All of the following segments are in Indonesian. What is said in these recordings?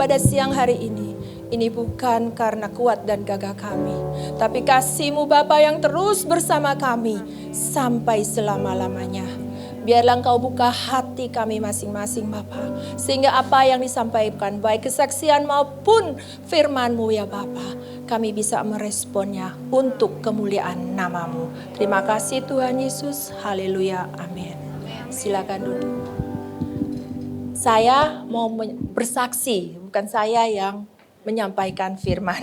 pada siang hari ini bukan karena kuat dan gagah kami, tapi kasih-Mu Bapa yang terus bersama kami sampai selama-lamanya. Biarlah Engkau buka hati kami masing-masing Bapa, sehingga apa yang disampaikan baik kesaksian maupun firman-Mu ya Bapa, kami bisa meresponnya untuk kemuliaan nama-Mu. Terima kasih Tuhan Yesus, haleluya, amin. Silakan duduk. Saya mau bersaksi, bukan saya yang menyampaikan firman.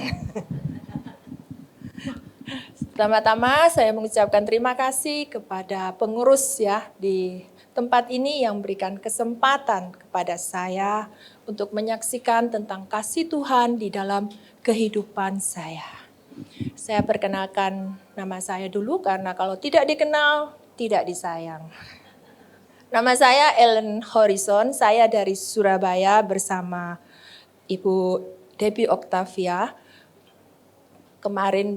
Pertama-tama saya mengucapkan terima kasih kepada pengurus ya di tempat ini yang memberikan kesempatan kepada saya untuk menyaksikan tentang kasih Tuhan di dalam kehidupan saya. Saya perkenalkan nama saya dulu karena kalau tidak dikenal tidak disayang. Nama saya Ellen Horizon, saya dari Surabaya bersama Ibu Debbie Octavia. Kemarin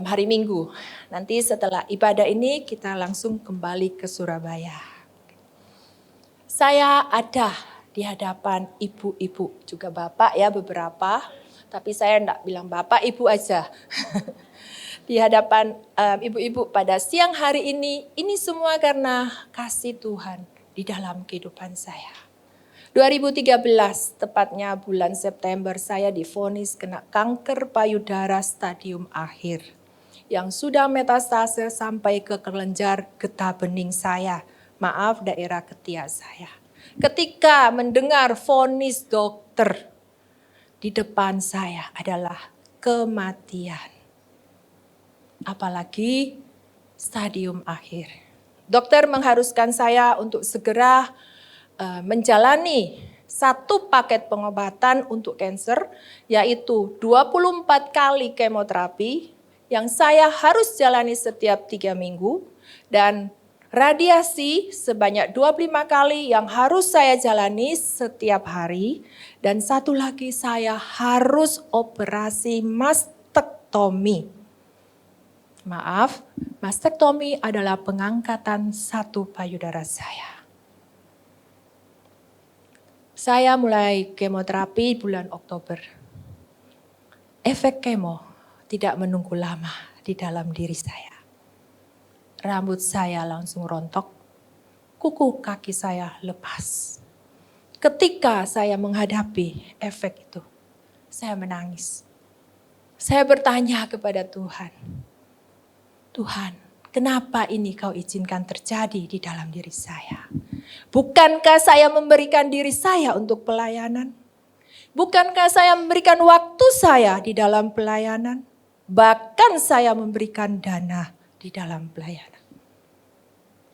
hari Minggu. Nanti setelah ibadah ini kita langsung kembali ke Surabaya. Saya ada di hadapan ibu-ibu, juga bapak ya beberapa. Tapi saya enggak bilang bapak, ibu aja. Di hadapan ibu-ibu pada siang hari ini semua karena kasih Tuhan di dalam kehidupan saya. 2013, tepatnya bulan September, saya divonis kena kanker payudara stadium akhir. Yang sudah metastase sampai ke kelenjar getah bening saya. Maaf, daerah ketiak saya. Ketika mendengar vonis dokter, di depan saya adalah kematian. Apalagi stadium akhir. Dokter mengharuskan saya untuk segera menjalani satu paket pengobatan untuk kanker, yaitu 24 kali kemoterapi yang saya harus jalani setiap 3 minggu, dan radiasi sebanyak 25 kali yang harus saya jalani setiap hari, dan satu lagi saya harus operasi mastektomi. Maaf, mastektomi adalah pengangkatan satu payudara saya. Saya mulai kemoterapi bulan Oktober. Efek kemo tidak menunggu lama di dalam diri saya. Rambut saya langsung rontok, kuku kaki saya lepas. Ketika saya menghadapi efek itu, saya menangis. Saya bertanya kepada Tuhan, Tuhan, kenapa ini Kau izinkan terjadi di dalam diri saya? Bukankah saya memberikan diri saya untuk pelayanan? Bukankah saya memberikan waktu saya di dalam pelayanan? Bahkan saya memberikan dana di dalam pelayanan.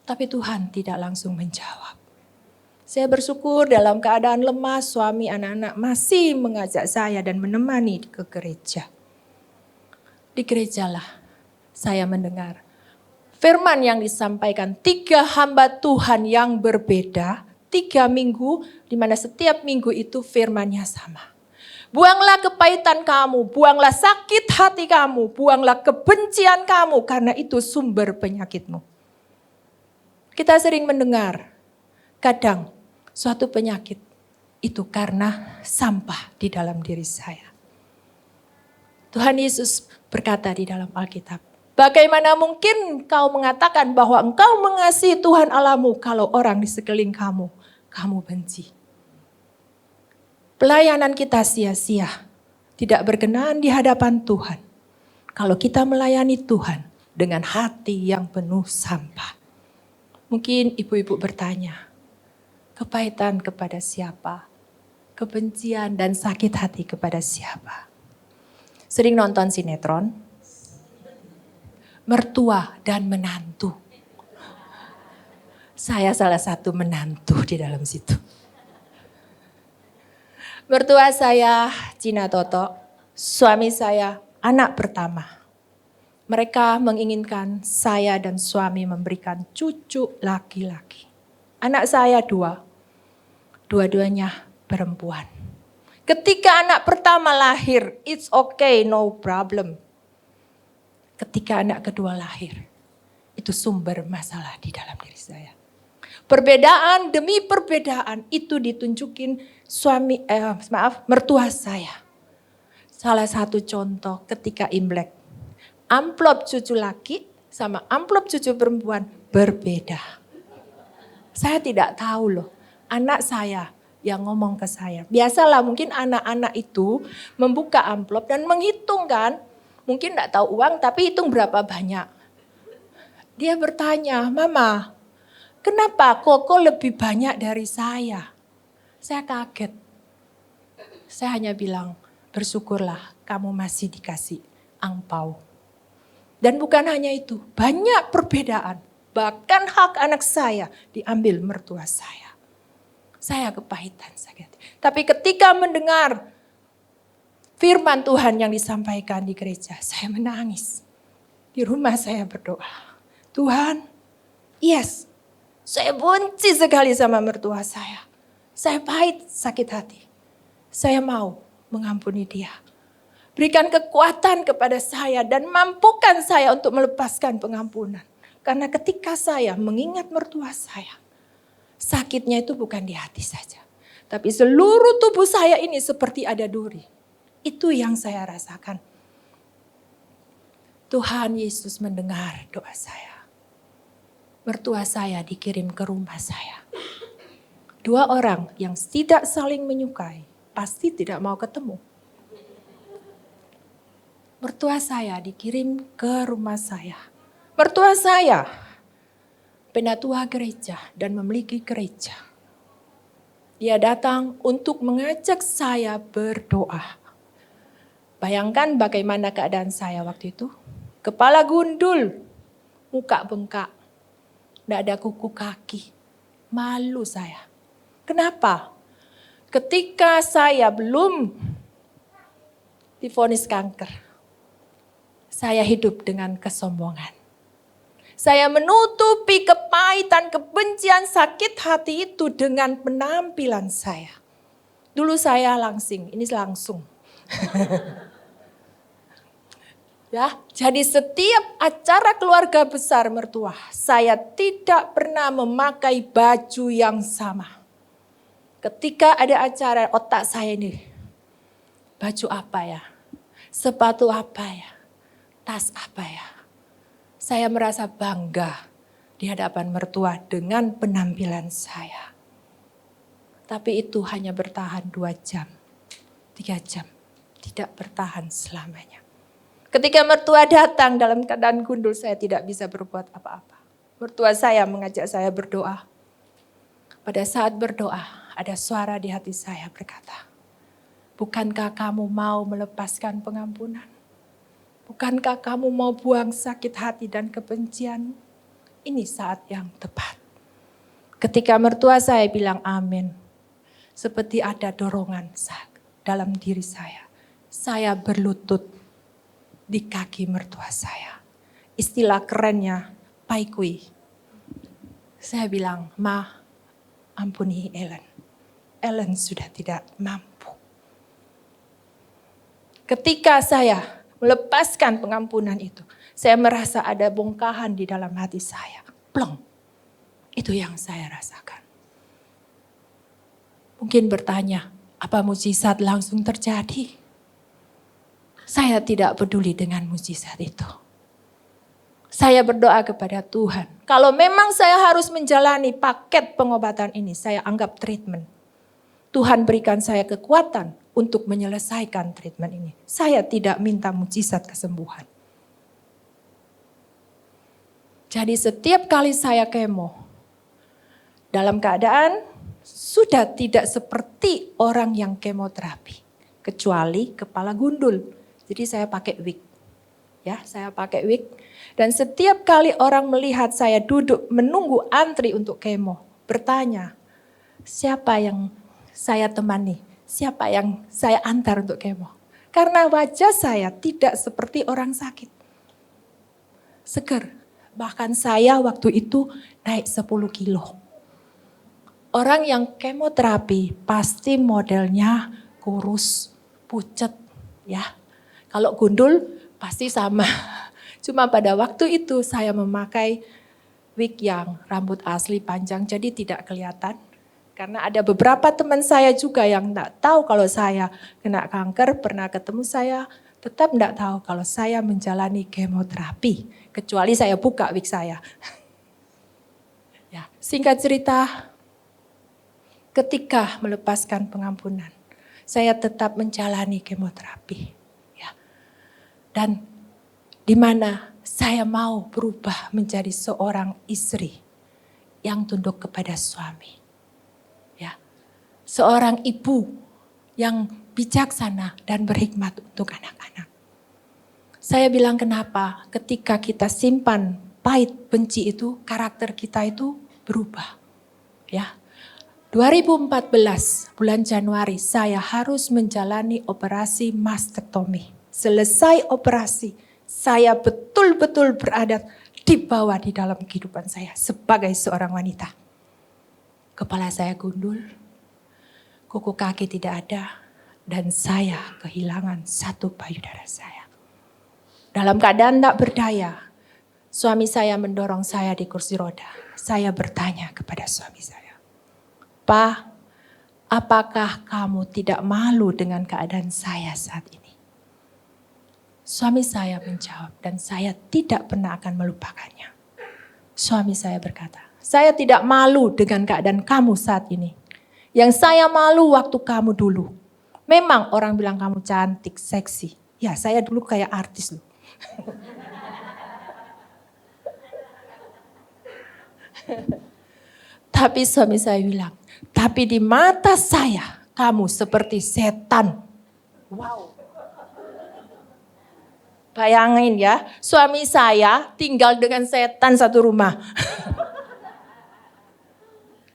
Tapi Tuhan tidak langsung menjawab. Saya bersyukur dalam keadaan lemah, suami anak-anak masih mengajak saya dan menemani ke gereja. Di gerejalah saya mendengar firman yang disampaikan 3 hamba Tuhan yang berbeda, 3 minggu, di mana setiap minggu itu firmannya sama. Buanglah kepahitan kamu, buanglah sakit hati kamu, buanglah kebencian kamu, karena itu sumber penyakitmu. Kita sering mendengar, kadang suatu penyakit itu karena sampah di dalam diri saya. Tuhan Yesus berkata di dalam Alkitab, bagaimana mungkin kau mengatakan bahwa engkau mengasihi Tuhan Allahmu kalau orang di sekeliling kamu benci? Pelayanan kita sia-sia, tidak berkenan di hadapan Tuhan. Kalau kita melayani Tuhan dengan hati yang penuh sampah. Mungkin ibu-ibu bertanya, kepahitan kepada siapa? Kebencian dan sakit hati kepada siapa? Sering nonton sinetron? Mertua dan menantu. Saya salah satu menantu di dalam situ. Mertua saya Cina Toto, suami saya anak pertama. Mereka menginginkan saya dan suami memberikan cucu laki-laki. Anak saya 2, dua-duanya perempuan. Ketika anak pertama lahir, it's okay, no problem. Ketika anak kedua lahir, itu sumber masalah di dalam diri saya. Perbedaan demi perbedaan itu ditunjukin mertua saya. Salah satu contoh ketika Imlek. Amplop cucu laki sama amplop cucu perempuan berbeda. Saya tidak tahu loh, anak saya yang ngomong ke saya. Biasalah mungkin anak-anak itu membuka amplop dan menghitung kan. Mungkin tidak tahu uang tapi hitung berapa banyak. Dia bertanya, "Mama, kenapa Koko lebih banyak dari saya?" Saya kaget. Saya hanya bilang, "Bersyukurlah kamu masih dikasih angpau." Dan bukan hanya itu, banyak perbedaan. Bahkan hak anak saya diambil mertua saya. Saya kepahitan sakit. Tapi ketika mendengar firman Tuhan yang disampaikan di gereja, saya menangis. Di rumah saya berdoa, "Tuhan, yes, saya benci sekali sama mertua saya. Saya pahit, sakit hati. Saya mau mengampuni dia. Berikan kekuatan kepada saya dan mampukan saya untuk melepaskan pengampunan. Karena ketika saya mengingat mertua saya, sakitnya itu bukan di hati saja. Tapi seluruh tubuh saya ini seperti ada duri. Itu yang saya rasakan. Tuhan Yesus mendengar doa saya. Mertua saya dikirim ke rumah saya. 2 orang yang tidak saling menyukai pasti tidak mau ketemu. Mertua saya dikirim ke rumah saya. Mertua saya penatua gereja dan memiliki gereja. Dia datang untuk mengajak saya berdoa. Bayangkan bagaimana keadaan saya waktu itu. Kepala gundul, muka bengkak, tidak ada kuku kaki. Malu saya. Kenapa? Ketika saya belum divonis kanker, saya hidup dengan kesombongan. Saya menutupi kepahitan, kebencian, sakit hati itu dengan penampilan saya. Dulu saya langsing, ini langsung. Ya, jadi setiap acara keluarga besar mertua, saya tidak pernah memakai baju yang sama. Ketika ada acara otak saya ini, baju apa ya? Sepatu apa ya? Tas apa ya? Saya merasa bangga di hadapan mertua dengan penampilan saya. Tapi itu hanya bertahan 2 jam, 3 jam. Tidak bertahan selamanya. Ketika mertua datang dalam keadaan gundul, saya tidak bisa berbuat apa-apa. Mertua saya mengajak saya berdoa. Pada saat berdoa, ada suara di hati saya berkata, "Bukankah kamu mau melepaskan pengampunan? Bukankah kamu mau buang sakit hati dan kebencian? Ini saat yang tepat." Ketika mertua saya bilang amin, seperti ada dorongan dalam diri saya. Saya berlutut di kaki mertua saya. Istilah kerennya, paikui. Saya bilang, "Ma, ampuni Ellen. Ellen sudah tidak mampu." Ketika saya melepaskan pengampunan itu, saya merasa ada bongkahan di dalam hati saya. Plong. Itu yang saya rasakan. Mungkin bertanya, apa mujizat langsung terjadi? Saya tidak peduli dengan mujizat itu. Saya berdoa kepada Tuhan. Kalau memang saya harus menjalani paket pengobatan ini, saya anggap treatment. Tuhan berikan saya kekuatan untuk menyelesaikan treatment ini. Saya tidak minta mujizat kesembuhan. Jadi setiap kali saya kemo, dalam keadaan sudah tidak seperti orang yang kemoterapi. Kecuali kepala gundul. Jadi saya pakai wig. Ya, saya pakai wig. Dan setiap kali orang melihat saya duduk menunggu antri untuk kemo, bertanya, siapa yang saya temani? Siapa yang saya antar untuk kemo? Karena wajah saya tidak seperti orang sakit. Seger. Bahkan saya waktu itu naik 10 kilo. Orang yang kemoterapi pasti modelnya kurus, pucet, ya. Kalau gundul pasti sama. Cuma pada waktu itu saya memakai wig yang rambut asli panjang jadi tidak kelihatan. Karena ada beberapa teman saya juga yang tidak tahu kalau saya kena kanker, pernah ketemu saya, tetap tidak tahu kalau saya menjalani kemoterapi. Kecuali saya buka wig saya. Ya, singkat cerita, ketika melepaskan pengampunan, saya tetap menjalani kemoterapi. Ya. Dan di mana saya mau berubah menjadi seorang istri yang tunduk kepada suami. Ya. Seorang ibu yang bijaksana dan berhikmat untuk anak-anak. Saya bilang kenapa ketika kita simpan pahit benci itu, karakter kita itu berubah. Ya. 2014 bulan Januari saya harus menjalani operasi mastektomi. Selesai operasi, saya betul-betul berada di bawah di dalam kehidupan saya sebagai seorang wanita. Kepala saya gundul, kuku kaki tidak ada, dan saya kehilangan satu payudara saya. Dalam keadaan tidak berdaya, suami saya mendorong saya di kursi roda. Saya bertanya kepada suami saya, "Pak, apakah kamu tidak malu dengan keadaan saya saat ini?" Suami saya menjawab dan saya tidak pernah akan melupakannya. Suami saya berkata, "Saya tidak malu dengan keadaan kamu saat ini. Yang saya malu waktu kamu dulu. Memang orang bilang kamu cantik, seksi. Ya, saya dulu kayak artis loh." Tapi suami saya bilang, "Tapi di mata saya kamu seperti setan." Wow. Bayangin ya, suami saya tinggal dengan setan satu rumah.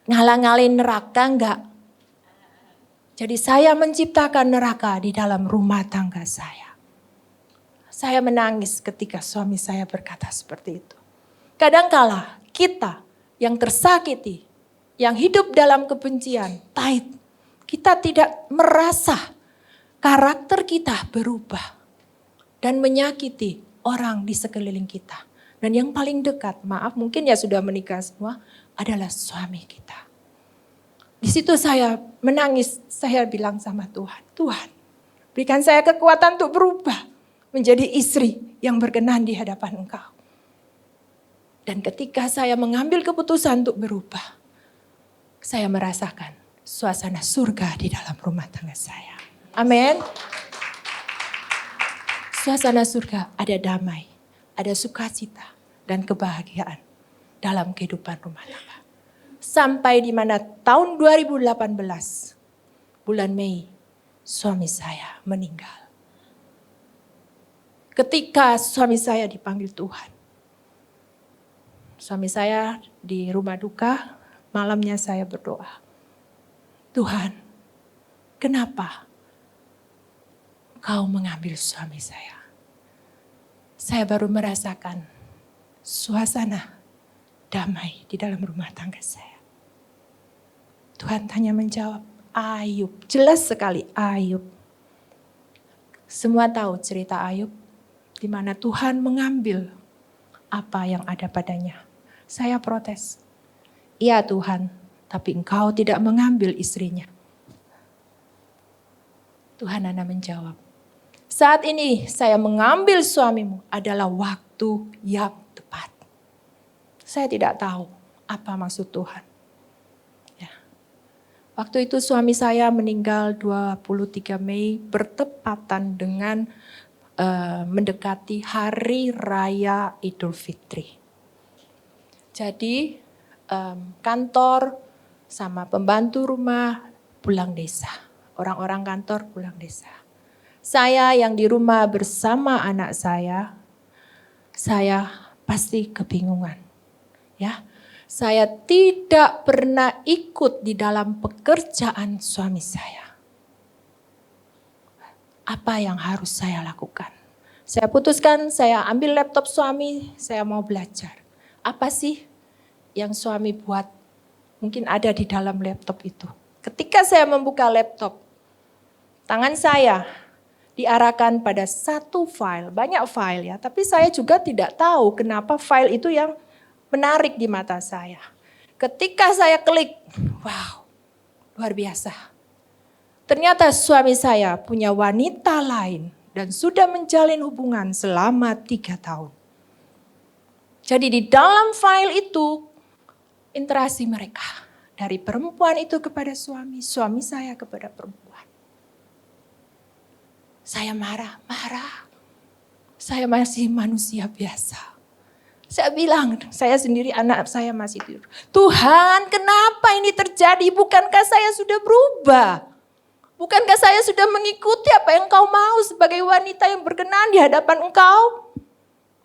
Ngalang-ngalin neraka enggak? Jadi saya menciptakan neraka di dalam rumah tangga saya. Saya menangis ketika suami saya berkata seperti itu. Kadangkala kita yang tersakiti, yang hidup dalam kebencian, pahit, kita tidak merasa karakter kita berubah dan menyakiti orang di sekeliling kita. Dan yang paling dekat, maaf mungkin ya sudah menikah semua, adalah suami kita. Di situ saya menangis, saya bilang sama Tuhan, "Tuhan, berikan saya kekuatan untuk berubah menjadi istri yang berkenan di hadapan Engkau." Dan ketika saya mengambil keputusan untuk berubah, saya merasakan suasana surga di dalam rumah tangga saya. Amin. Suasana surga, ada damai, ada sukacita dan kebahagiaan dalam kehidupan rumah tangga. Sampai di mana tahun 2018, bulan Mei, suami saya meninggal. Ketika suami saya dipanggil Tuhan, suami saya di rumah duka, malamnya saya berdoa, "Tuhan, kenapa Kau mengambil suami saya?" Saya baru merasakan suasana damai di dalam rumah tangga saya. Tuhan hanya menjawab, Ayub. Jelas sekali Ayub. Semua tahu cerita Ayub, di mana Tuhan mengambil apa yang ada padanya. Saya protes. "Iya Tuhan, tapi Engkau tidak mengambil istrinya." Tuhan hanya menjawab, "Saat ini saya mengambil suamimu adalah waktu yang tepat." Saya tidak tahu apa maksud Tuhan. Ya. Waktu itu suami saya meninggal 23 Mei bertepatan dengan mendekati Hari Raya Idul Fitri. Jadi kantor sama pembantu rumah pulang desa. Orang-orang kantor pulang desa. Saya yang di rumah bersama anak saya pasti kebingungan. Ya, saya tidak pernah ikut di dalam pekerjaan suami saya. Apa yang harus saya lakukan? Saya putuskan, saya ambil laptop suami, saya mau belajar. Apa sih yang suami buat? Mungkin ada di dalam laptop itu. Ketika saya membuka laptop, tangan saya diarahkan pada satu file, banyak file ya. Tapi saya juga tidak tahu kenapa file itu yang menarik di mata saya. Ketika saya klik, wow, luar biasa. Ternyata suami saya punya wanita lain dan sudah menjalin hubungan selama 3 tahun. Jadi di dalam file itu, interaksi mereka. Dari perempuan itu kepada suami saya kepada perempuan. Saya marah. Saya masih manusia biasa. Saya bilang, saya sendiri anak saya masih tidur. Tuhan, kenapa ini terjadi? Bukankah saya sudah berubah? Bukankah saya sudah mengikuti apa yang Engkau mau sebagai wanita yang berkenan di hadapan Engkau?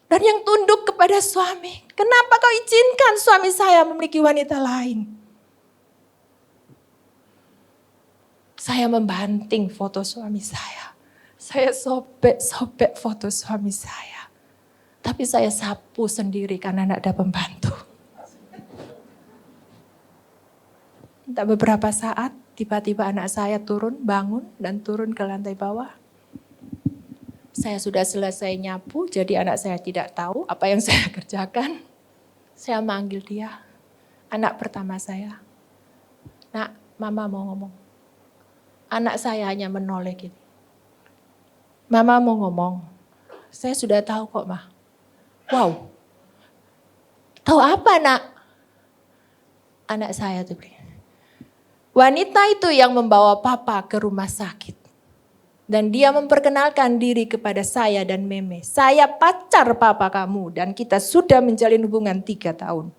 Dan yang tunduk kepada suami. Kenapa Kau izinkan suami saya memiliki wanita lain? Saya membanting foto suami saya. Saya sobek foto suami saya. Tapi saya sapu sendiri karena tidak ada pembantu. Entah beberapa saat, tiba-tiba anak saya bangun dan turun ke lantai bawah. Saya sudah selesai nyapu, jadi anak saya tidak tahu apa yang saya kerjakan. Saya manggil dia, anak pertama saya. Nak, mama mau ngomong. Anak saya hanya menoleh gini. Mama mau ngomong. Saya sudah tahu kok, Ma. Wow. Tahu apa, Nak? Anak saya tuh. Wanita itu yang membawa papa ke rumah sakit. Dan dia memperkenalkan diri kepada saya dan Meme. Saya pacar papa kamu dan kita sudah menjalin hubungan 3 tahun.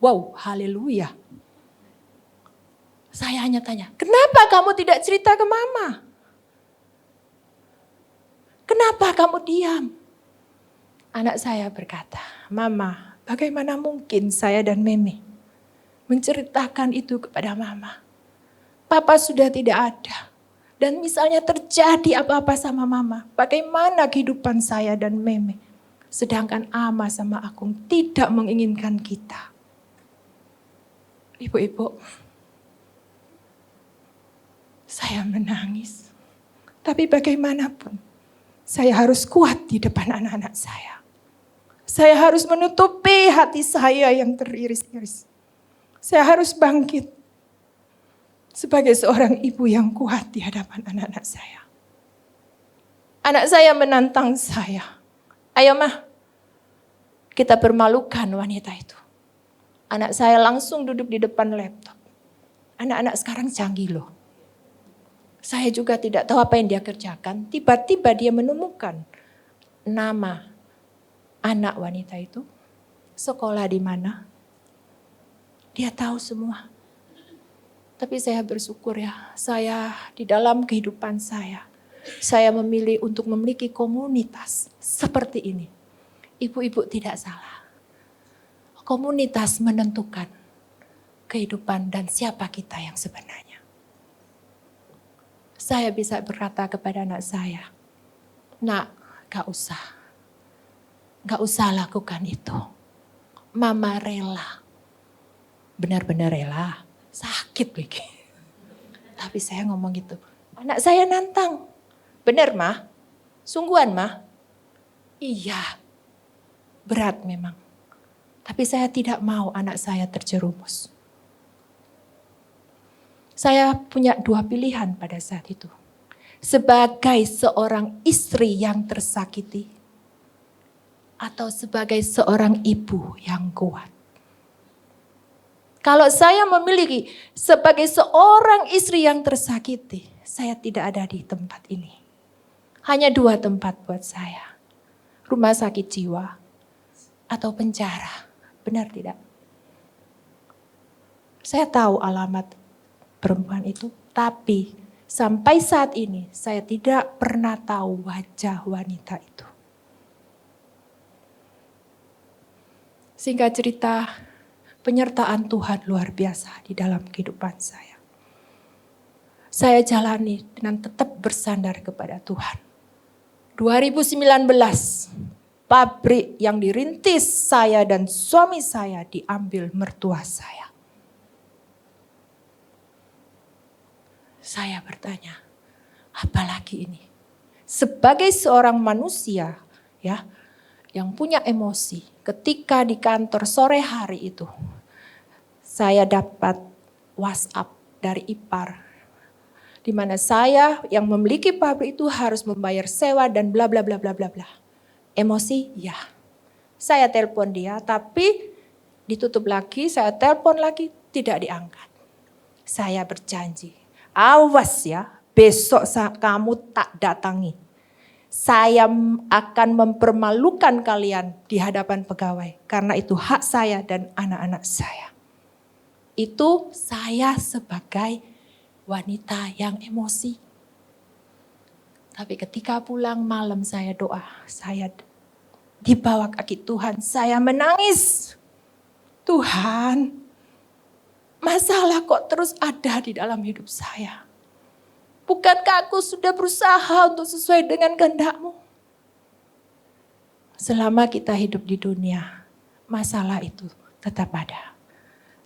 Wow, haleluya. Saya hanya tanya, kenapa kamu tidak cerita ke mama? Kenapa kamu diam? Anak saya berkata, Mama, bagaimana mungkin saya dan Meme menceritakan itu kepada mama? Papa sudah tidak ada. Dan misalnya terjadi apa-apa sama mama, bagaimana kehidupan saya dan Meme? Sedangkan Ama sama Akung tidak menginginkan kita. Ibu-ibu, saya menangis. Tapi bagaimanapun, saya harus kuat di depan anak-anak saya. Saya harus menutupi hati saya yang teriris-iris. Saya harus bangkit sebagai seorang ibu yang kuat di hadapan anak-anak saya. Anak saya menantang saya. Ayo mah, kita permalukan wanita itu. Anak saya langsung duduk di depan laptop. Anak-anak sekarang canggih loh. Saya juga tidak tahu apa yang dia kerjakan. Tiba-tiba dia menemukan nama anak wanita itu. Sekolah di mana. Dia tahu semua. Tapi saya bersyukur ya. Saya di dalam kehidupan saya memilih untuk memiliki komunitas seperti ini. Ibu-ibu tidak salah. Komunitas menentukan kehidupan dan siapa kita yang sebenarnya. Saya bisa berkata kepada anak saya, Nak, gak usah lakukan itu. Mama rela. Benar-benar rela. Sakit lagi. Tapi saya ngomong gitu. Anak saya nantang. Benar mah? Sungguhan mah? Iya. Berat memang. Tapi saya tidak mau anak saya terjerumus. Saya punya 2 pilihan pada saat itu. Sebagai seorang istri yang tersakiti. Atau sebagai seorang ibu yang kuat. Kalau saya memiliki sebagai seorang istri yang tersakiti, saya tidak ada di tempat ini. Hanya 2 tempat buat saya. Rumah sakit jiwa atau penjara. Benar tidak? Saya tahu alamat perempuan itu, tapi sampai saat ini saya tidak pernah tahu wajah wanita itu. Singkat cerita, penyertaan Tuhan luar biasa di dalam kehidupan saya. Saya jalani dengan tetap bersandar kepada Tuhan. 2019, pabrik yang dirintis saya dan suami saya diambil mertua saya. Saya bertanya, apalagi ini? Sebagai seorang manusia ya, yang punya emosi, ketika di kantor sore hari itu, saya dapat WhatsApp dari ipar, di mana saya yang memiliki pabrik itu harus membayar sewa dan bla bla bla bla bla bla. Emosi, ya. Saya telepon dia, tapi ditutup lagi, saya telepon lagi, tidak diangkat. Saya berjanji, awas ya, besok kamu tak datangi. Saya akan mempermalukan kalian di hadapan pegawai, karena itu hak saya dan anak-anak saya. Itu saya sebagai wanita yang emosi. Tapi ketika pulang malam saya doa, saya di bawah kaki Tuhan, saya menangis. Tuhan, masalah kok terus ada di dalam hidup saya? Bukankah aku sudah berusaha untuk sesuai dengan kehendak-Mu? Selama kita hidup di dunia, masalah itu tetap ada.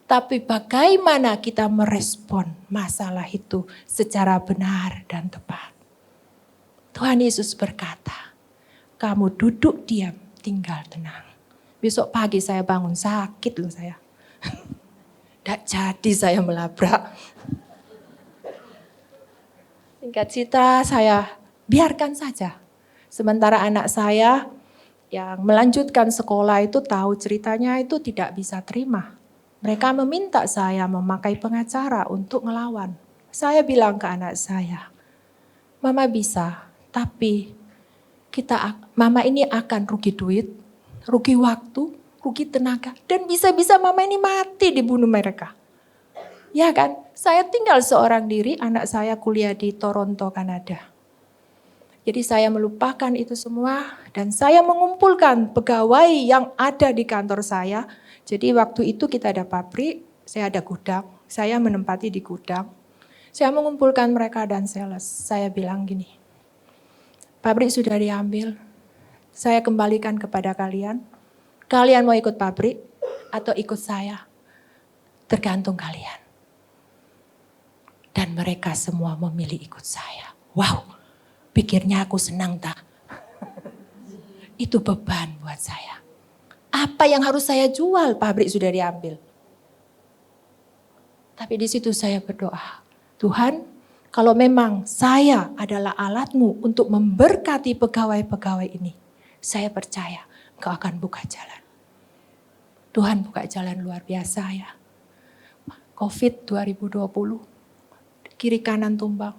Tapi bagaimana kita merespon masalah itu secara benar dan tepat? Tuhan Yesus berkata, kamu duduk diam, tinggal tenang. Besok pagi saya bangun sakit loh saya. Tidak jadi saya melabrak. Singkat cerita saya biarkan saja. Sementara anak saya yang melanjutkan sekolah itu tahu ceritanya itu tidak bisa terima. Mereka meminta saya memakai pengacara untuk ngelawan. Saya bilang ke anak saya, Mama bisa, tapi Mama ini akan rugi duit, rugi waktu, rugi tenaga. Dan bisa-bisa Mama ini mati dibunuh mereka. Ya kan, saya tinggal seorang diri, anak saya kuliah di Toronto, Kanada. Jadi saya melupakan itu semua dan saya mengumpulkan pegawai yang ada di kantor saya. Jadi waktu itu kita ada pabrik, saya ada gudang, saya menempati di gudang. Saya mengumpulkan mereka dan sales, saya bilang gini, pabrik sudah diambil, saya kembalikan kepada kalian. Kalian mau ikut pabrik atau ikut saya, tergantung kalian. Dan mereka semua memilih ikut saya. Wow, pikirnya aku senang tak? Itu beban buat saya. Apa yang harus saya jual? Pabrik sudah diambil. Tapi di situ saya berdoa, Tuhan, kalau memang saya adalah alat-Mu untuk memberkati pegawai-pegawai ini, saya percaya Engkau akan buka jalan. Tuhan buka jalan luar biasa ya. COVID 2020, kiri kanan tumbang,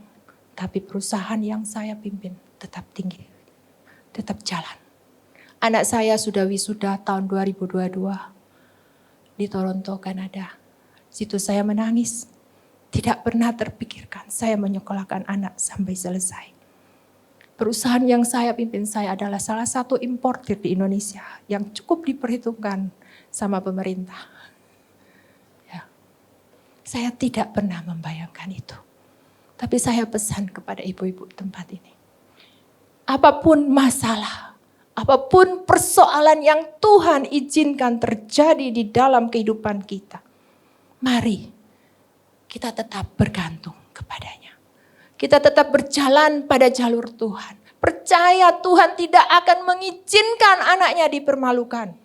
tapi perusahaan yang saya pimpin tetap tinggi, tetap jalan. Anak saya sudah wisuda tahun 2022 di Toronto, Kanada. Situ saya menangis. Tidak pernah terpikirkan saya menyekolahkan anak sampai selesai. Perusahaan yang saya pimpin saya adalah salah satu importir di Indonesia yang cukup diperhitungkan sama pemerintah. Ya. Saya tidak pernah membayangkan itu. Tapi saya pesan kepada ibu-ibu tempat ini. Apapun masalah, apapun persoalan yang Tuhan izinkan terjadi di dalam kehidupan kita, mari kita tetap bergantung kepadanya. Kita tetap berjalan pada jalur Tuhan. Percaya Tuhan tidak akan mengizinkan anaknya dipermalukan.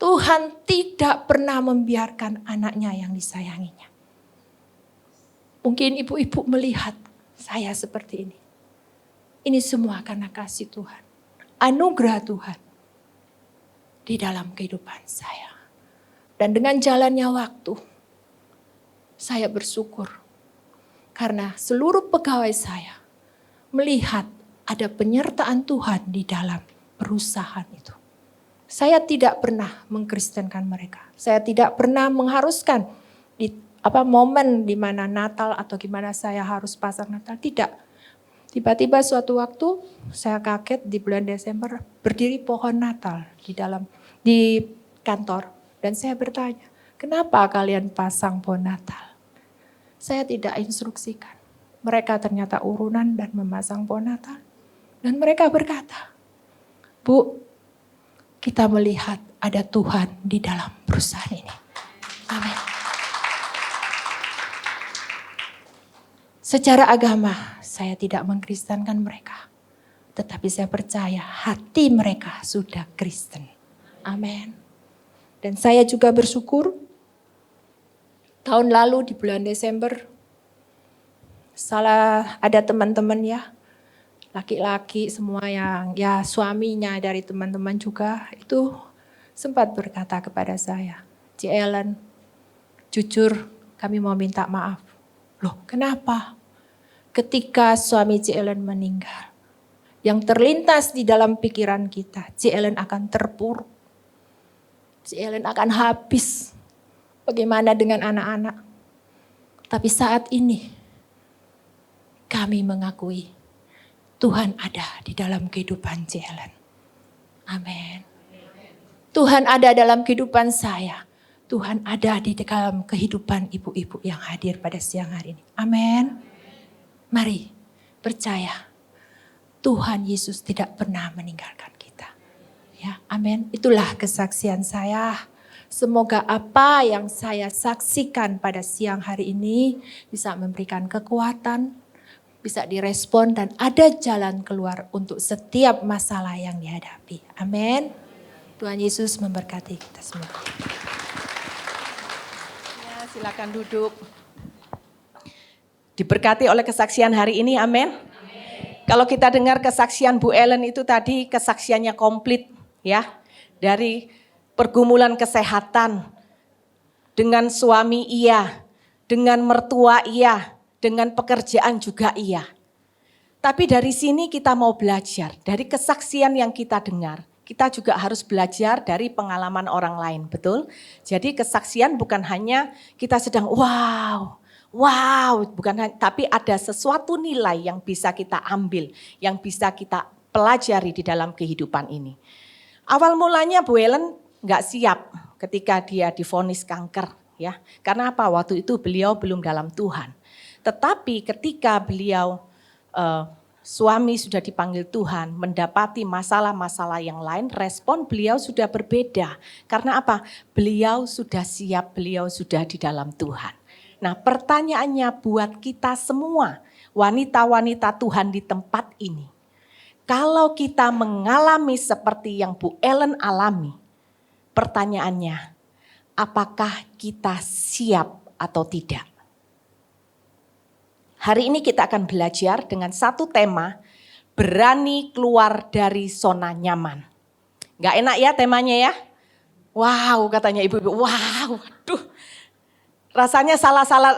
Tuhan tidak pernah membiarkan anaknya yang disayanginya. Mungkin ibu-ibu melihat saya seperti ini. Ini semua karena kasih Tuhan. Anugerah Tuhan di dalam kehidupan saya. Dan dengan jalannya waktu, saya bersyukur karena seluruh pegawai saya melihat ada penyertaan Tuhan di dalam perusahaan itu. Saya tidak pernah mengkristenkan mereka. Saya tidak pernah mengharuskan di momen di mana Natal atau gimana saya harus pasang Natal. Tidak. Tiba-tiba suatu waktu saya kaget di bulan Desember berdiri pohon Natal di kantor. Dan saya bertanya, kenapa kalian pasang pohon Natal? Saya tidak instruksikan. Mereka ternyata urunan dan memasang pohon Natal. Dan mereka berkata, Bu, kita melihat ada Tuhan di dalam perusahaan ini. Amin. Secara agama, saya tidak mengkristenkan mereka. Tetapi saya percaya hati mereka sudah Kristen. Amin. Dan saya juga bersyukur tahun lalu di bulan Desember ada teman-teman ya, laki-laki semua yang ya suaminya dari teman-teman juga itu sempat berkata kepada saya, Ci Ellen, jujur kami mau minta maaf. Loh kenapa? Ketika suami Ci Ellen meninggal, yang terlintas di dalam pikiran kita, Ci Ellen akan terpuruk. Ci Ellen akan habis. Bagaimana dengan anak-anak? Tapi saat ini kami mengakui Tuhan ada di dalam kehidupan Ci Ellen. Amin. Tuhan ada dalam kehidupan saya. Tuhan ada di dalam kehidupan ibu-ibu yang hadir pada siang hari ini. Amin. Mari percaya Tuhan Yesus tidak pernah meninggalkan kita. Ya, amin. Itulah kesaksian saya. Semoga apa yang saya saksikan pada siang hari ini bisa memberikan kekuatan, bisa direspon dan ada jalan keluar untuk setiap masalah yang dihadapi. Amin. Tuhan Yesus memberkati kita semua. Ya, silakan duduk. Diberkati oleh kesaksian hari ini, amin. Kalau kita dengar kesaksian Bu Ellen itu tadi kesaksiannya komplit ya. Dari pergumulan kesehatan, dengan suami iya, dengan mertua iya, dengan pekerjaan juga iya. Tapi dari sini kita mau belajar, dari kesaksian yang kita dengar, kita juga harus belajar dari pengalaman orang lain, betul? Jadi kesaksian bukan hanya kita sedang wow, bukan, tapi ada sesuatu nilai yang bisa kita ambil, yang bisa kita pelajari di dalam kehidupan ini. Awal mulanya Bu Ellen nggak siap ketika dia divonis kanker, ya. Karena apa? Waktu itu beliau belum dalam Tuhan. Tetapi ketika beliau suami sudah dipanggil Tuhan, mendapati masalah-masalah yang lain, respon beliau sudah berbeda. Karena apa? Beliau sudah siap, beliau sudah di dalam Tuhan. Nah, pertanyaannya buat kita semua, wanita-wanita Tuhan di tempat ini. Kalau kita mengalami seperti yang Bu Ellen alami, pertanyaannya, apakah kita siap atau tidak? Hari ini kita akan belajar dengan satu tema, berani keluar dari zona nyaman. Gak enak ya temanya ya? Wow, katanya ibu-ibu, wow, aduh. Rasanya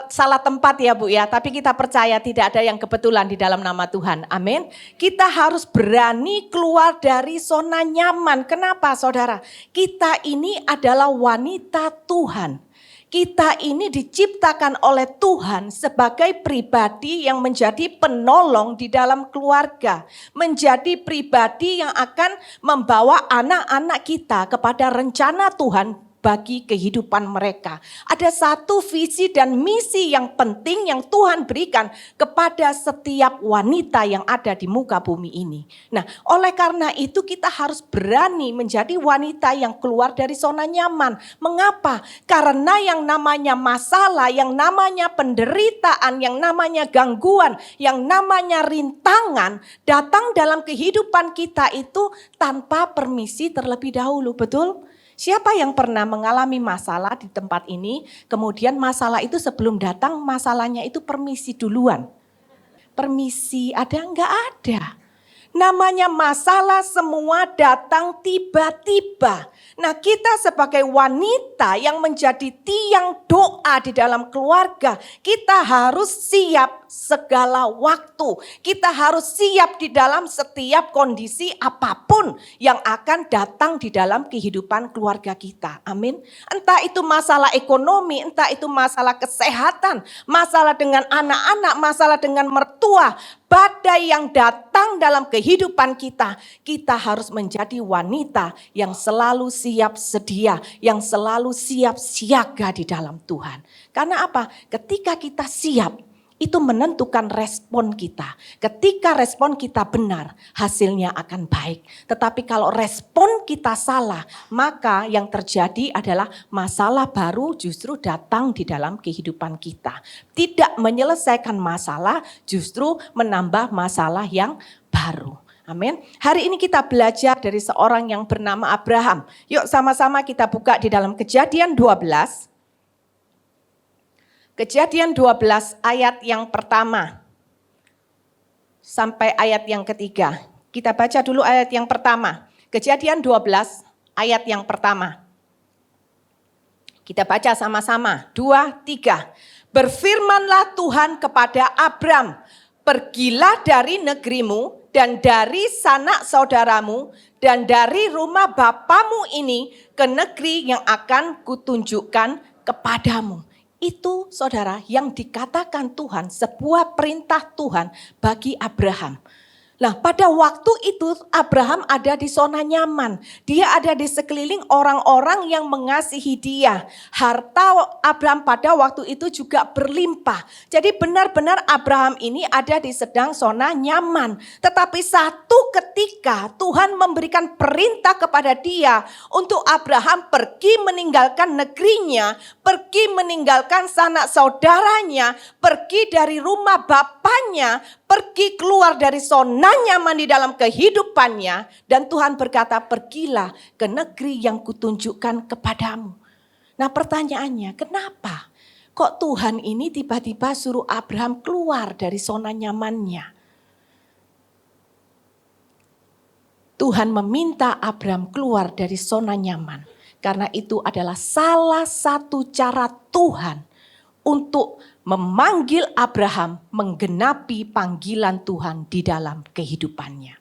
salah tempat ya Bu ya, tapi kita percaya tidak ada yang kebetulan di dalam nama Tuhan. Amin. Kita harus berani keluar dari zona nyaman. Kenapa saudara? Kita ini adalah wanita Tuhan. Kita ini diciptakan oleh Tuhan sebagai pribadi yang menjadi penolong di dalam keluarga. Menjadi pribadi yang akan membawa anak-anak kita kepada rencana Tuhan bagi kehidupan mereka. Ada satu visi dan misi yang penting yang Tuhan berikan kepada setiap wanita yang ada di muka bumi ini. Nah, oleh karena itu kita harus berani menjadi wanita yang keluar dari zona nyaman. Mengapa? Karena yang namanya masalah, yang namanya penderitaan, yang namanya gangguan, yang namanya rintangan datang dalam kehidupan kita itu tanpa permisi terlebih dahulu, betul? Siapa yang pernah mengalami masalah di tempat ini, kemudian masalah itu sebelum datang, masalahnya itu permisi duluan. Permisi ada enggak ada. Namanya masalah semua datang tiba-tiba. Nah, kita sebagai wanita yang menjadi tiang doa di dalam keluarga, kita harus siap segala waktu. Kita harus siap di dalam setiap kondisi apapun yang akan datang di dalam kehidupan keluarga kita. Amin. Entah itu masalah ekonomi, entah itu masalah kesehatan, masalah dengan anak-anak, masalah dengan mertua. Badai yang datang dalam kehidupan kita, kita harus menjadi wanita yang selalu siap sedia, yang selalu siap siaga di dalam Tuhan. Karena apa? Ketika kita siap, itu menentukan respon kita. Ketika respon kita benar, hasilnya akan baik. Tetapi kalau respon kita salah, maka yang terjadi adalah masalah baru justru datang di dalam kehidupan kita. Tidak menyelesaikan masalah, justru menambah masalah yang baru. Amin. Hari ini kita belajar dari seorang yang bernama Abraham. Yuk sama-sama kita buka di dalam Kejadian 12. Kejadian 12 ayat yang pertama sampai ayat yang ketiga. Kita baca dulu ayat yang pertama. Kejadian 12 ayat yang pertama. Kita baca sama-sama. 2, 3. Berfirmanlah Tuhan kepada Abram, pergilah dari negerimu dan dari sanak saudaramu dan dari rumah bapamu ini ke negeri yang akan kutunjukkan kepadamu. Itu saudara yang dikatakan Tuhan, sebuah perintah Tuhan bagi Abraham. Nah, pada waktu itu Abraham ada di zona nyaman. Dia ada di sekeliling orang-orang yang mengasihi dia. Harta Abraham pada waktu itu juga berlimpah. Jadi benar-benar Abraham ini ada di sedang zona nyaman. Tetapi satu ketika Tuhan memberikan perintah kepada dia untuk Abraham pergi meninggalkan negerinya, pergi meninggalkan sanak saudaranya, pergi dari rumah bapaknya, pergi keluar dari zona nyaman di dalam kehidupannya. Dan Tuhan berkata, pergilah ke negeri yang kutunjukkan kepadamu. Nah pertanyaannya, kenapa kok Tuhan ini tiba-tiba suruh Abraham keluar dari zona nyamannya? Tuhan meminta Abraham keluar dari zona nyaman. Karena itu adalah salah satu cara Tuhan untuk memanggil Abraham menggenapi panggilan Tuhan di dalam kehidupannya.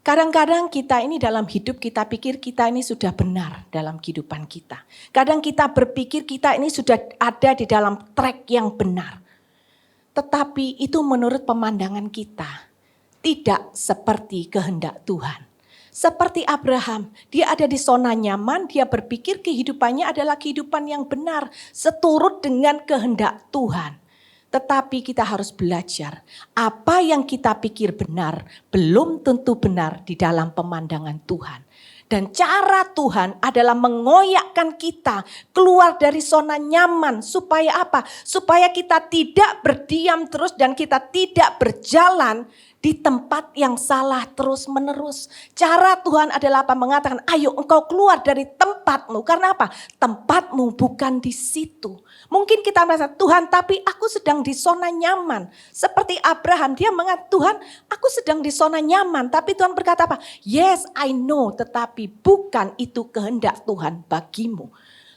Kadang-kadang kita ini dalam hidup kita pikir kita ini sudah benar dalam kehidupan kita. Kadang kita berpikir kita ini sudah ada di dalam track yang benar. Tetapi itu menurut pemandangan kita tidak seperti kehendak Tuhan. Seperti Abraham, dia ada di zona nyaman, dia berpikir kehidupannya adalah kehidupan yang benar, seturut dengan kehendak Tuhan. Tetapi kita harus belajar, apa yang kita pikir benar, belum tentu benar di dalam pemandangan Tuhan. Dan cara Tuhan adalah mengoyakkan kita keluar dari zona nyaman. Supaya apa? Supaya kita tidak berdiam terus dan kita tidak berjalan di tempat yang salah terus menerus. Cara Tuhan adalah apa? Mengatakan, ayo engkau keluar dari tempatmu. Karena apa? Tempatmu bukan di situ. Mungkin kita merasa, Tuhan tapi aku sedang di zona nyaman. Seperti Abraham, dia mengatakan, Tuhan aku sedang di zona nyaman. Tapi Tuhan berkata apa? Yes, I know, tetapi bukan itu kehendak Tuhan bagimu.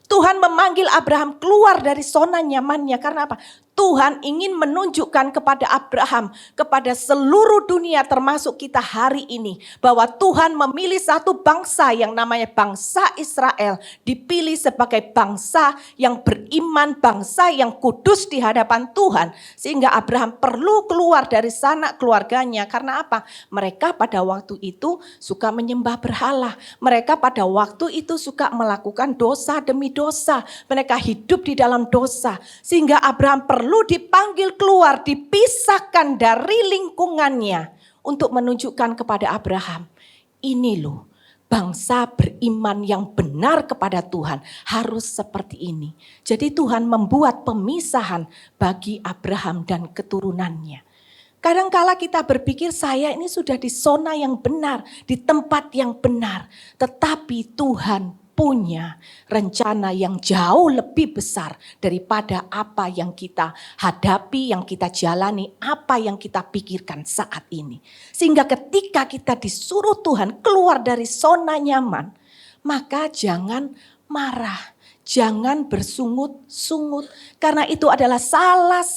Tuhan memanggil Abraham keluar dari zona nyamannya. Karena apa? Tuhan ingin menunjukkan kepada Abraham, kepada seluruh dunia termasuk kita hari ini, bahwa Tuhan memilih satu bangsa yang namanya bangsa Israel, dipilih sebagai bangsa yang beriman, bangsa yang kudus di hadapan Tuhan. Sehingga Abraham perlu keluar dari sanak keluarganya. Karena apa? Mereka pada waktu itu suka menyembah berhala. Mereka pada waktu itu suka melakukan dosa demi dosa. Mereka hidup di dalam dosa. Sehingga Abraham perlu dipanggil keluar, dipisahkan dari lingkungannya untuk menunjukkan kepada Abraham, ini loh bangsa beriman yang benar kepada Tuhan harus seperti ini. Jadi Tuhan membuat pemisahan bagi Abraham dan keturunannya. Kadangkala kita berpikir saya ini sudah di zona yang benar, di tempat yang benar, tetapi Tuhan punya rencana yang jauh lebih besar daripada apa yang kita hadapi, yang kita jalani, apa yang kita pikirkan saat ini. Sehingga ketika kita disuruh Tuhan keluar dari zona nyaman, maka jangan marah, jangan bersungut-sungut. Karena itu adalah salah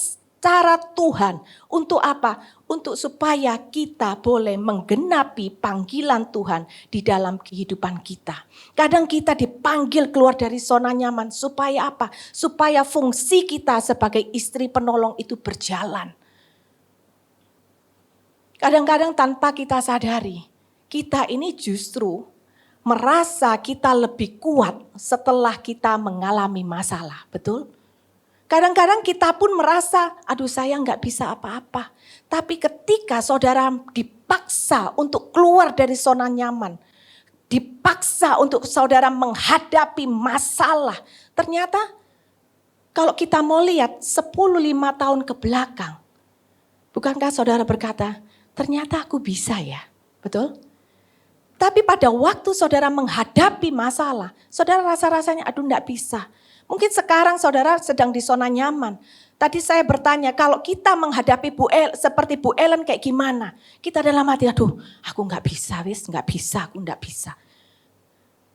cara Tuhan untuk apa? Untuk supaya kita boleh menggenapi panggilan Tuhan di dalam kehidupan kita. Kadang kita dipanggil keluar dari zona nyaman supaya apa? Supaya fungsi kita sebagai istri penolong itu berjalan. Kadang-kadang tanpa kita sadari, kita ini justru merasa kita lebih kuat setelah kita mengalami masalah, betul? Kadang-kadang kita pun merasa, aduh saya nggak bisa apa-apa. Tapi ketika saudara dipaksa untuk keluar dari zona nyaman, dipaksa untuk saudara menghadapi masalah, ternyata kalau kita mau lihat 10-5 tahun ke belakang, bukankah saudara berkata, ternyata aku bisa ya. Betul? Tapi pada waktu saudara menghadapi masalah, saudara rasa-rasanya aduh enggak bisa. Mungkin sekarang saudara sedang di zona nyaman. Tadi saya bertanya kalau kita menghadapi seperti Bu Ellen kayak gimana? Kita dalam hati aduh aku enggak bisa aku enggak bisa.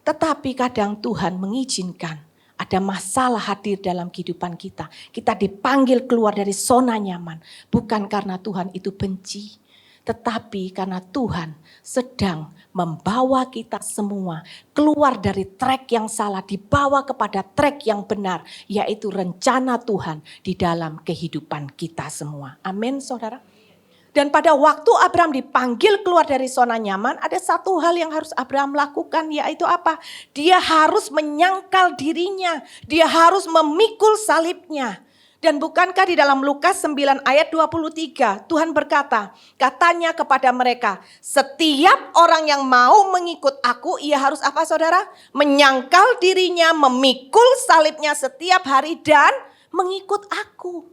Tetapi kadang Tuhan mengizinkan ada masalah hadir dalam kehidupan kita. Kita dipanggil keluar dari zona nyaman. Bukan karena Tuhan itu benci. Tetapi karena Tuhan sedang membawa kita semua keluar dari trek yang salah, dibawa kepada trek yang benar, yaitu rencana Tuhan di dalam kehidupan kita semua. Amin, saudara. Dan pada waktu Abraham dipanggil keluar dari zona nyaman, ada satu hal yang harus Abraham lakukan, yaitu apa? Dia harus menyangkal dirinya, dia harus memikul salibnya. Dan bukankah di dalam Lukas 9 ayat 23 Tuhan berkata, katanya kepada mereka, setiap orang yang mau mengikut aku, ia harus apa saudara? Menyangkal dirinya, memikul salibnya setiap hari dan mengikut aku.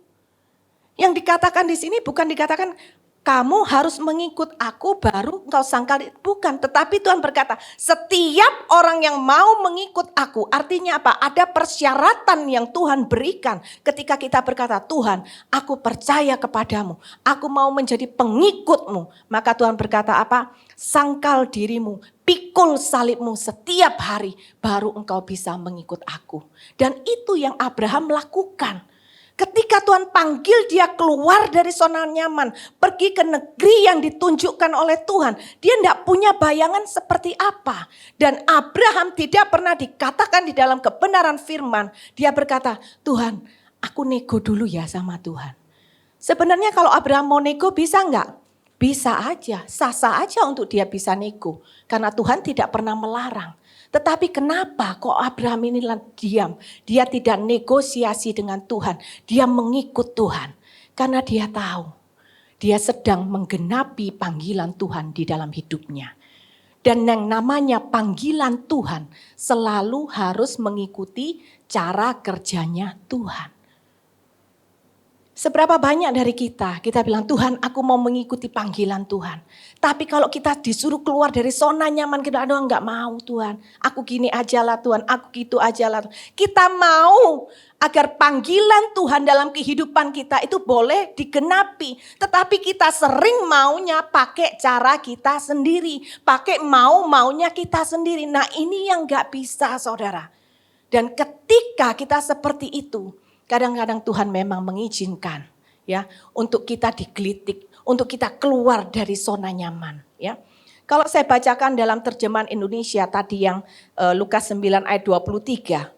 Yang dikatakan di sini bukan dikatakan kamu harus mengikut aku baru engkau sangkal. Bukan, tetapi Tuhan berkata setiap orang yang mau mengikut aku. Artinya apa? Ada persyaratan yang Tuhan berikan ketika kita berkata Tuhan aku percaya kepadamu. Aku mau menjadi pengikutmu. Maka Tuhan berkata apa? Sangkal dirimu, pikul salibmu setiap hari baru engkau bisa mengikut aku. Dan itu yang Abraham lakukan. Ketika Tuhan panggil dia keluar dari zona nyaman, pergi ke negeri yang ditunjukkan oleh Tuhan, dia tidak punya bayangan seperti apa. Dan Abraham tidak pernah dikatakan di dalam kebenaran firman, dia berkata, Tuhan aku nego dulu ya sama Tuhan. Sebenarnya kalau Abraham mau nego bisa enggak? Bisa aja, sah-sah aja untuk dia bisa nego. Karena Tuhan tidak pernah melarang. Tetapi kenapa kok Abraham ini diam? Dia tidak negosiasi dengan Tuhan. Dia mengikut Tuhan. Karena dia tahu dia sedang menggenapi panggilan Tuhan di dalam hidupnya. Dan yang namanya panggilan Tuhan selalu harus mengikuti cara kerjanya Tuhan. Seberapa banyak dari kita bilang Tuhan aku mau mengikuti panggilan Tuhan. Tapi kalau kita disuruh keluar dari zona nyaman kita aduh enggak mau Tuhan. Aku gini aja lah Tuhan, aku gitu aja lah. Kita mau agar panggilan Tuhan dalam kehidupan kita itu boleh digenapi. Tetapi kita sering maunya pakai cara kita sendiri. Pakai maunya kita sendiri. Nah ini yang enggak bisa saudara. Dan ketika kita seperti itu, kadang-kadang Tuhan memang mengizinkan ya untuk kita digelitik, untuk kita keluar dari zona nyaman ya. Kalau saya bacakan dalam terjemahan Indonesia tadi yang Lukas 9 ayat 23.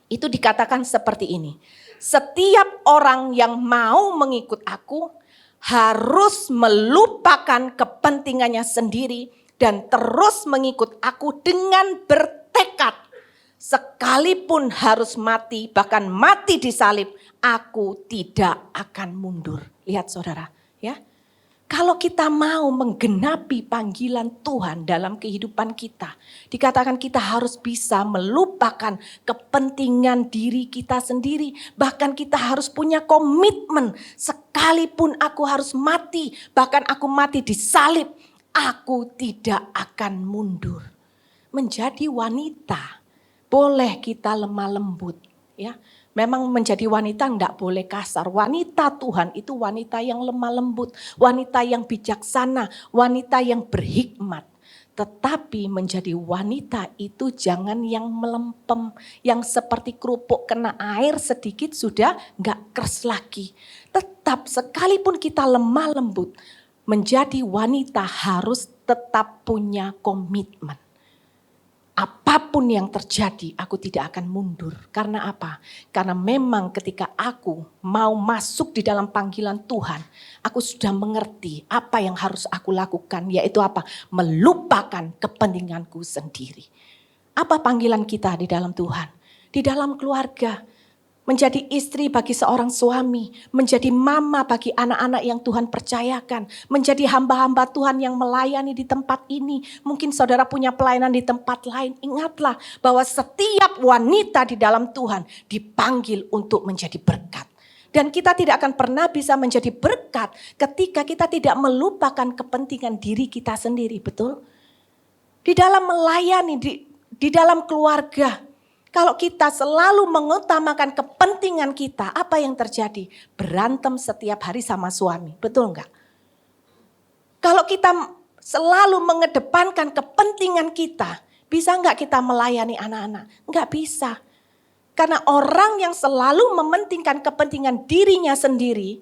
Itu dikatakan seperti ini. Setiap orang yang mau mengikut aku harus melupakan kepentingannya sendiri dan terus mengikut aku dengan bertekad. Sekalipun harus mati, bahkan mati disalib, aku tidak akan mundur. Lihat saudara, ya. Kalau kita mau menggenapi panggilan Tuhan dalam kehidupan kita, dikatakan kita harus bisa melupakan kepentingan diri kita sendiri. Bahkan kita harus punya komitmen, sekalipun aku harus mati, bahkan aku mati disalib, aku tidak akan mundur. Menjadi wanita, boleh kita lemah lembut ya. Memang menjadi wanita enggak boleh kasar. Wanita Tuhan itu wanita yang lemah lembut, wanita yang bijaksana, wanita yang berhikmat. Tetapi menjadi wanita itu jangan yang melempem, yang seperti kerupuk kena air sedikit sudah enggak keras lagi. Tetap sekalipun kita lemah lembut, menjadi wanita harus tetap punya komitmen. Apapun yang terjadi, aku tidak akan mundur. Karena apa? Karena memang ketika aku mau masuk di dalam panggilan Tuhan, aku sudah mengerti apa yang harus aku lakukan, yaitu apa? Melupakan kepentinganku sendiri. Apa panggilan kita di dalam Tuhan? Di dalam keluarga, menjadi istri bagi seorang suami, menjadi mama bagi anak-anak yang Tuhan percayakan, menjadi hamba-hamba Tuhan yang melayani di tempat ini. Mungkin saudara punya pelayanan di tempat lain. Ingatlah bahwa setiap wanita di dalam Tuhan dipanggil untuk menjadi berkat. Dan kita tidak akan pernah bisa menjadi berkat ketika kita tidak melupakan kepentingan diri kita sendiri, betul? Di dalam melayani, di dalam keluarga, kalau kita selalu mengutamakan kepentingan kita, apa yang terjadi? Berantem setiap hari sama suami, betul enggak? Kalau kita selalu mengedepankan kepentingan kita, bisa enggak kita melayani anak-anak? Enggak bisa. Karena orang yang selalu mementingkan kepentingan dirinya sendiri,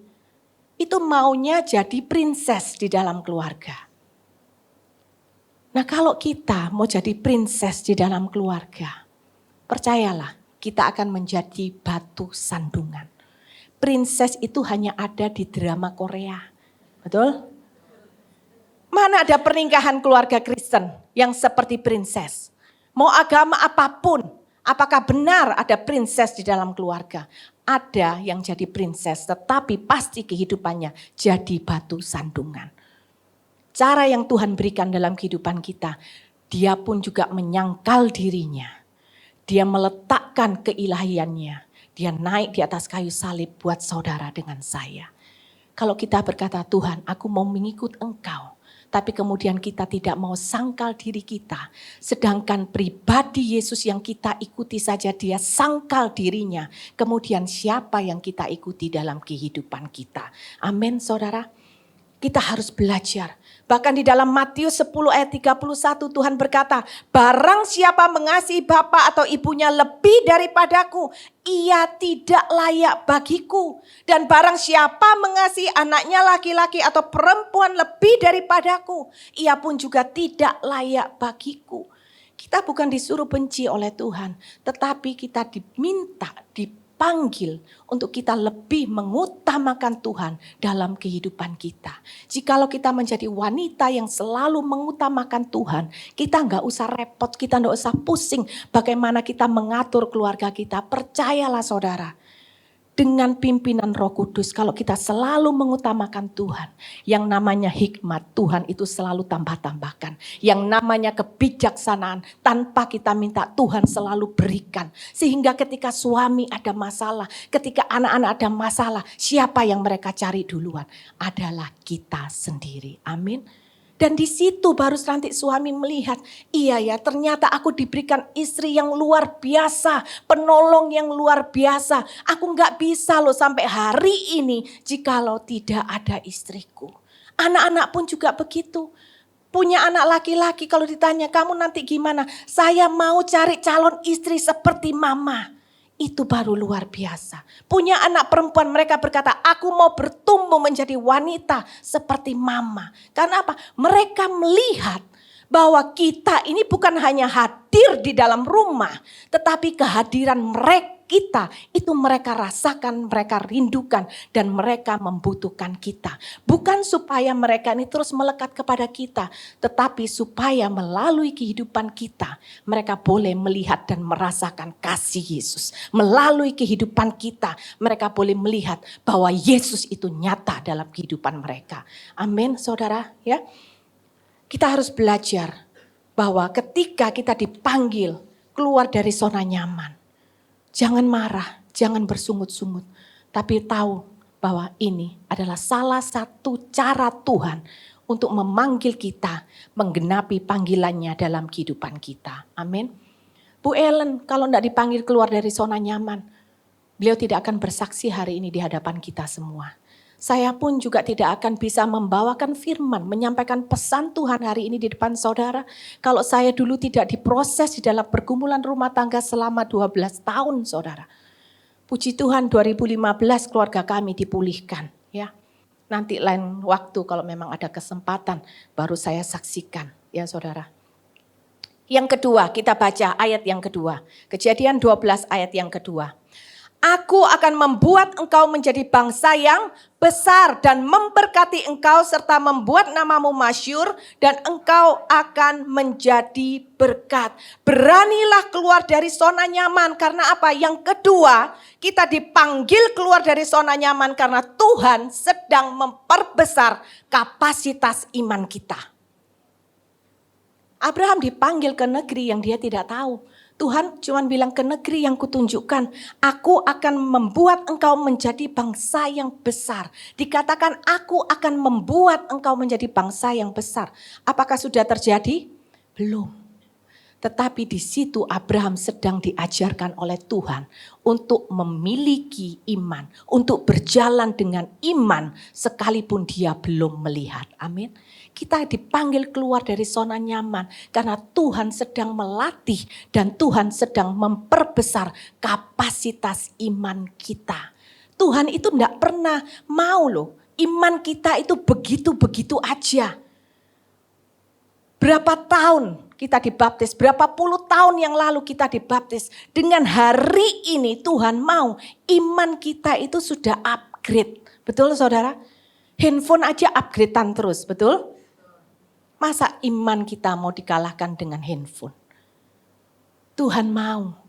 itu maunya jadi princess di dalam keluarga. Nah, kalau kita mau jadi princess di dalam keluarga, percayalah, kita akan menjadi batu sandungan. Princess itu hanya ada di drama Korea. Betul? Mana ada pernikahan keluarga Kristen yang seperti princess? Mau agama apapun, apakah benar ada princess di dalam keluarga? Ada yang jadi princess, tetapi pasti kehidupannya jadi batu sandungan. Cara yang Tuhan berikan dalam kehidupan kita, dia pun juga menyangkal dirinya. Dia meletakkan keilahiannya. Dia naik di atas kayu salib buat saudara dengan saya. Kalau kita berkata, Tuhan, aku mau mengikut Engkau. Tapi kemudian kita tidak mau sangkal diri kita. Sedangkan pribadi Yesus yang kita ikuti saja dia sangkal dirinya. Kemudian siapa yang kita ikuti dalam kehidupan kita. Amin saudara. Kita harus belajar. Bahkan di dalam Matius 10 ayat 31 Tuhan berkata, barang siapa mengasihi bapa atau ibunya lebih daripadaku, ia tidak layak bagiku. Dan barang siapa mengasihi anaknya laki-laki atau perempuan lebih daripadaku, ia pun juga tidak layak bagiku. Kita bukan disuruh benci oleh Tuhan, tetapi kita diminta, dipanggil untuk kita lebih mengutamakan Tuhan dalam kehidupan kita. Jikalau kita menjadi wanita yang selalu mengutamakan Tuhan, kita nggak usah repot, kita nggak usah pusing bagaimana kita mengatur keluarga kita. Percayalah saudara, dengan pimpinan Roh Kudus, kalau kita selalu mengutamakan Tuhan, yang namanya hikmat Tuhan itu selalu tambah-tambahkan. Yang namanya kebijaksanaan tanpa kita minta Tuhan selalu berikan. Sehingga ketika suami ada masalah, ketika anak-anak ada masalah, siapa yang mereka cari duluan? Adalah kita sendiri. Amin. Dan di situ baru nanti suami melihat, iya ya ternyata aku diberikan istri yang luar biasa, penolong yang luar biasa. Aku gak bisa loh sampai hari ini jikalau tidak ada istriku. Anak-anak pun juga begitu. Punya anak laki-laki kalau ditanya kamu nanti gimana? Saya mau cari calon istri seperti mama. Itu baru luar biasa. Punya anak perempuan mereka berkata, aku mau bertumbuh menjadi wanita seperti mama. Karena apa? Mereka melihat bahwa kita ini bukan hanya hadir di dalam rumah. Tetapi kehadiran kita itu mereka rasakan, mereka rindukan dan mereka membutuhkan kita. Bukan supaya mereka ini terus melekat kepada kita. Tetapi supaya melalui kehidupan kita mereka boleh melihat dan merasakan kasih Yesus. Melalui kehidupan kita mereka boleh melihat bahwa Yesus itu nyata dalam kehidupan mereka. Amin saudara ya. Kita harus belajar bahwa ketika kita dipanggil keluar dari zona nyaman. Jangan marah, jangan bersungut-sungut. Tapi tahu bahwa ini adalah salah satu cara Tuhan untuk memanggil kita, menggenapi panggilannya dalam kehidupan kita. Amin. Bu Ellen kalau tidak dipanggil keluar dari zona nyaman, beliau tidak akan bersaksi hari ini di hadapan kita semua. Saya pun juga tidak akan bisa membawakan firman, menyampaikan pesan Tuhan hari ini di depan saudara. Kalau saya dulu tidak diproses di dalam pergumulan rumah tangga selama 12 tahun saudara. Puji Tuhan 2015 keluarga kami dipulihkan. Ya. Nanti lain waktu kalau memang ada kesempatan baru saya saksikan ya saudara. Yang kedua kita baca ayat yang kedua. Kejadian 12 ayat yang kedua. Aku akan membuat engkau menjadi bangsa yang besar dan memberkati engkau serta membuat namamu masyhur dan engkau akan menjadi berkat. Beranilah keluar dari zona nyaman karena apa? Yang kedua, kita dipanggil keluar dari zona nyaman karena Tuhan sedang memperbesar kapasitas iman kita. Abraham dipanggil ke negeri yang dia tidak tahu. Tuhan cuma bilang ke negeri yang kutunjukkan, aku akan membuat engkau menjadi bangsa yang besar. Dikatakan aku akan membuat engkau menjadi bangsa yang besar. Apakah sudah terjadi? Belum. Tetapi di situ Abraham sedang diajarkan oleh Tuhan untuk memiliki iman, untuk berjalan dengan iman sekalipun dia belum melihat. Amin. Kita dipanggil keluar dari zona nyaman karena Tuhan sedang melatih dan Tuhan sedang memperbesar kapasitas iman kita. Tuhan itu tidak pernah mau loh, iman kita itu begitu-begitu aja. Berapa tahun kita dibaptis, berapa puluh tahun yang lalu kita dibaptis. Dengan hari ini Tuhan mau iman kita itu sudah upgrade. Betul saudara? Handphone aja upgradean terus, betul? Masa iman kita mau dikalahkan dengan handphone? Tuhan mau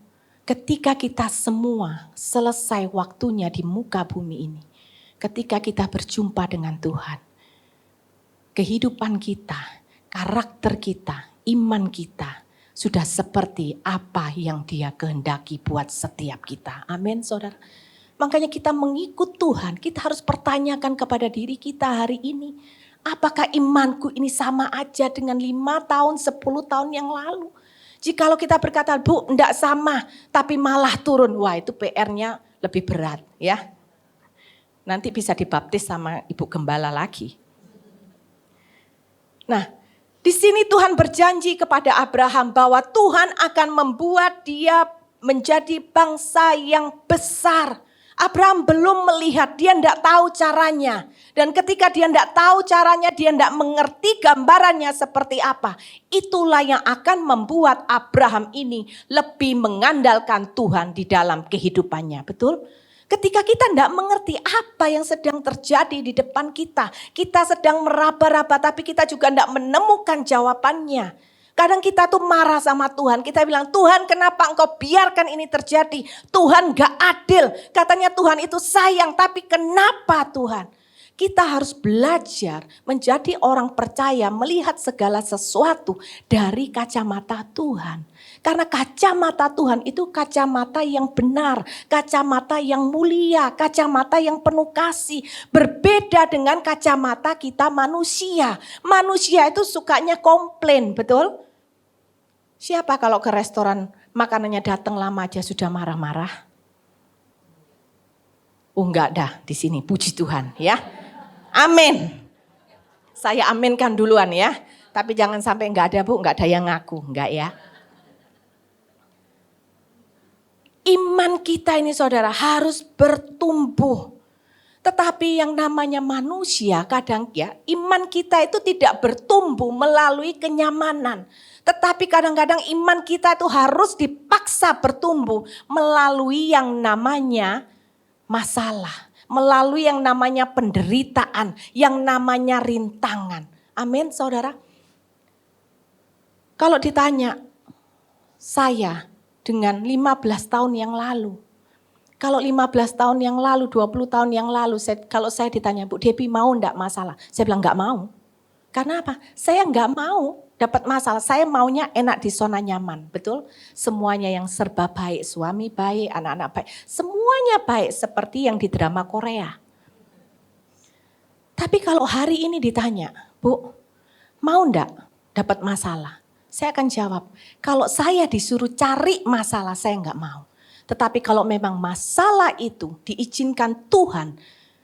ketika kita semua selesai waktunya di muka bumi ini. Ketika kita berjumpa dengan Tuhan. Kehidupan kita, karakter kita, iman kita sudah seperti apa yang Dia kehendaki buat setiap kita. Amin saudara. Makanya kita mengikut Tuhan, kita harus pertanyakan kepada diri kita hari ini. Apakah imanku ini sama aja dengan 5 tahun, 10 tahun yang lalu? Jikalau kita berkata, Bu, enggak sama, tapi malah turun. Wah, itu PR-nya lebih berat ya. Nanti bisa dibaptis sama Ibu Gembala lagi. Nah, di sini Tuhan berjanji kepada Abraham bahwa Tuhan akan membuat dia menjadi bangsa yang besar. Abraham belum melihat, dia tidak tahu caranya. Dan ketika dia tidak tahu caranya, dia tidak mengerti gambarannya seperti apa. Itulah yang akan membuat Abraham ini lebih mengandalkan Tuhan di dalam kehidupannya. Betul? Ketika kita tidak mengerti apa yang sedang terjadi di depan kita. Kita sedang meraba-raba tapi kita juga tidak menemukan jawabannya. Kadang kita tuh marah sama Tuhan. Kita bilang, Tuhan kenapa engkau biarkan ini terjadi? Tuhan gak adil. Katanya Tuhan itu sayang, tapi kenapa Tuhan? Kita harus belajar menjadi orang percaya melihat segala sesuatu dari kacamata Tuhan. Karena kacamata Tuhan itu kacamata yang benar, kacamata yang mulia, kacamata yang penuh kasih. Berbeda dengan kacamata kita manusia. Manusia itu sukanya komplain, betul? Siapa kalau ke restoran makanannya datang lama aja sudah marah-marah? Oh enggak dah di sini, puji Tuhan ya. Amin. Saya aminkan duluan ya. Tapi jangan sampai enggak ada Bu, enggak ada yang ngaku, enggak ya. Iman kita ini saudara harus bertumbuh. Tetapi yang namanya manusia kadang ya iman kita itu tidak bertumbuh melalui kenyamanan. Tetapi kadang-kadang iman kita itu harus dipaksa bertumbuh melalui yang namanya masalah. Melalui yang namanya penderitaan, yang namanya rintangan. Amin saudara. Kalau ditanya saya dengan 15 tahun yang lalu. Kalau 15 tahun yang lalu, 20 tahun yang lalu, kalau saya ditanya, Bu Debbie mau enggak masalah? Saya bilang enggak mau. Karena apa? Saya enggak mau dapat masalah. Saya maunya enak di zona nyaman, betul? Semuanya yang serba baik, suami baik, anak-anak baik. Semuanya baik seperti yang di drama Korea. Tapi kalau hari ini ditanya, Bu, mau enggak dapat masalah? Saya akan jawab, kalau saya disuruh cari masalah, saya enggak mau. Tetapi kalau memang masalah itu diizinkan Tuhan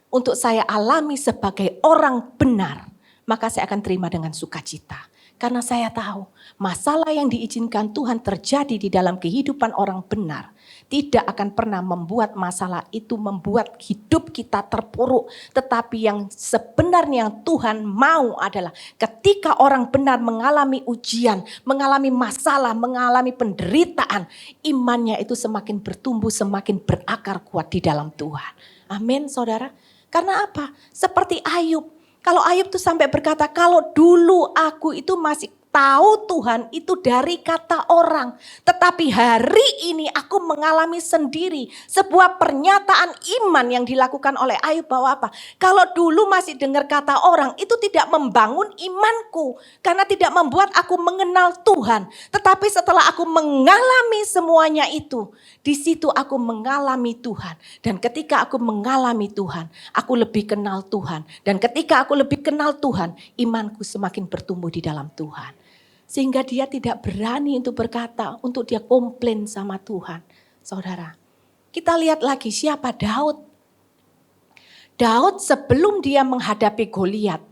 untuk saya alami sebagai orang benar, maka saya akan terima dengan sukacita. Karena saya tahu masalah yang diizinkan Tuhan terjadi di dalam kehidupan orang benar tidak akan pernah membuat masalah itu membuat hidup kita terpuruk. Tetapi yang sebenarnya yang Tuhan mau adalah ketika orang benar mengalami ujian, mengalami masalah, mengalami penderitaan, imannya itu semakin bertumbuh, semakin berakar kuat di dalam Tuhan. Amin saudara. Karena apa? Seperti Ayub. Kalau Ayub tuh sampai berkata, kalau dulu aku itu masih tahu Tuhan itu dari kata orang. Tetapi hari ini aku mengalami sendiri sebuah pernyataan iman yang dilakukan oleh Ayub bahwa apa? Kalau dulu masih dengar kata orang itu tidak membangun imanku. Karena tidak membuat aku mengenal Tuhan. Tetapi setelah aku mengalami semuanya itu, di situ aku mengalami Tuhan. Dan ketika aku mengalami Tuhan, aku lebih kenal Tuhan. Dan ketika aku lebih kenal Tuhan, imanku semakin bertumbuh di dalam Tuhan. Sehingga dia tidak berani untuk berkata, untuk dia komplain sama Tuhan. Saudara, kita lihat lagi siapa Daud. Daud sebelum dia menghadapi Goliat,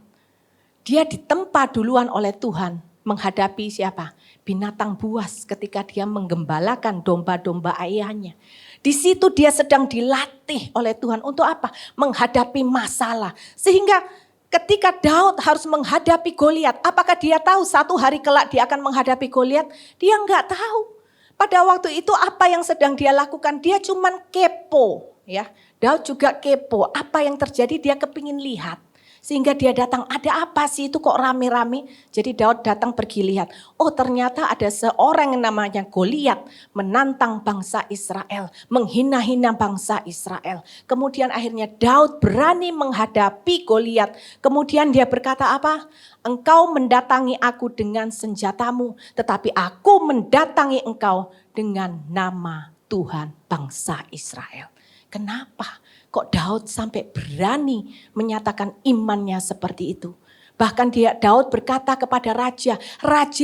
dia ditempa duluan oleh Tuhan menghadapi siapa? Binatang buas ketika dia menggembalakan domba-domba ayahnya. Di situ dia sedang dilatih oleh Tuhan untuk apa? Menghadapi masalah. Sehingga ketika Daud harus menghadapi Goliat, apakah dia tahu satu hari kelak dia akan menghadapi Goliat? Dia enggak tahu. Pada waktu itu apa yang sedang dia lakukan? Dia cuman kepo, ya. Daud juga kepo, apa yang terjadi dia kepingin lihat. Sehingga dia datang, ada apa sih itu kok rame-rame? Jadi Daud datang pergi lihat. Oh ternyata ada seorang yang namanya Goliat menantang bangsa Israel. Menghina-hina bangsa Israel. Kemudian akhirnya Daud berani menghadapi Goliat. Kemudian dia berkata apa? Engkau mendatangi aku dengan senjatamu. Tetapi aku mendatangi engkau dengan nama Tuhan bangsa Israel. Kenapa? Kok Daud sampai berani menyatakan imannya seperti itu. Bahkan Daud berkata kepada raja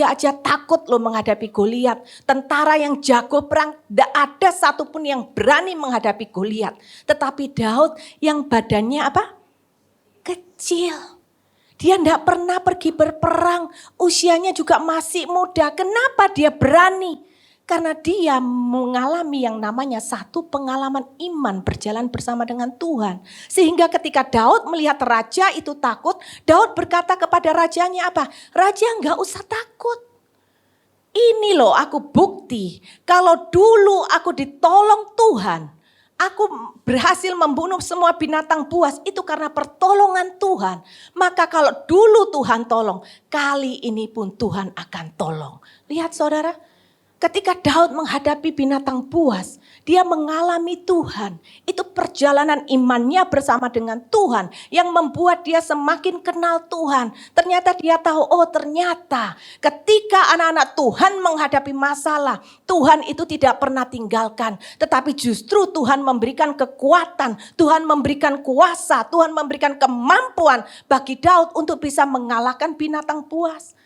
aja takut loh menghadapi Goliat. Tentara yang jago perang, tidak ada satupun yang berani menghadapi Goliat. Tetapi Daud yang badannya apa? Kecil. Dia tidak pernah pergi berperang, usianya juga masih muda. Kenapa dia berani? Karena dia mengalami yang namanya satu pengalaman iman berjalan bersama dengan Tuhan. Sehingga ketika Daud melihat raja itu takut, Daud berkata kepada rajanya apa? Raja enggak usah takut. Ini loh aku bukti. Kalau dulu aku ditolong Tuhan, aku berhasil membunuh semua binatang buas itu karena pertolongan Tuhan. Maka kalau dulu Tuhan tolong, kali ini pun Tuhan akan tolong. Lihat saudara. Ketika Daud menghadapi binatang buas, dia mengalami Tuhan. Itu perjalanan imannya bersama dengan Tuhan yang membuat dia semakin kenal Tuhan. Ternyata dia tahu, oh ternyata ketika anak-anak Tuhan menghadapi masalah, Tuhan itu tidak pernah tinggalkan. Tetapi justru Tuhan memberikan kekuatan, Tuhan memberikan kuasa, Tuhan memberikan kemampuan bagi Daud untuk bisa mengalahkan binatang buas.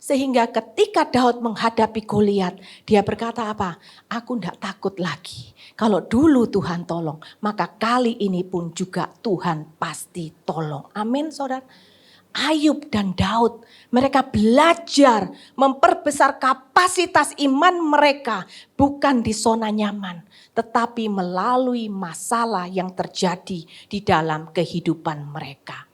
Sehingga ketika Daud menghadapi Goliat, dia berkata apa? Aku tidak takut lagi. Kalau dulu Tuhan tolong, maka kali ini pun juga Tuhan pasti tolong. Amin saudara. Ayub dan Daud, mereka belajar memperbesar kapasitas iman mereka. Bukan di zona nyaman, tetapi melalui masalah yang terjadi di dalam kehidupan mereka.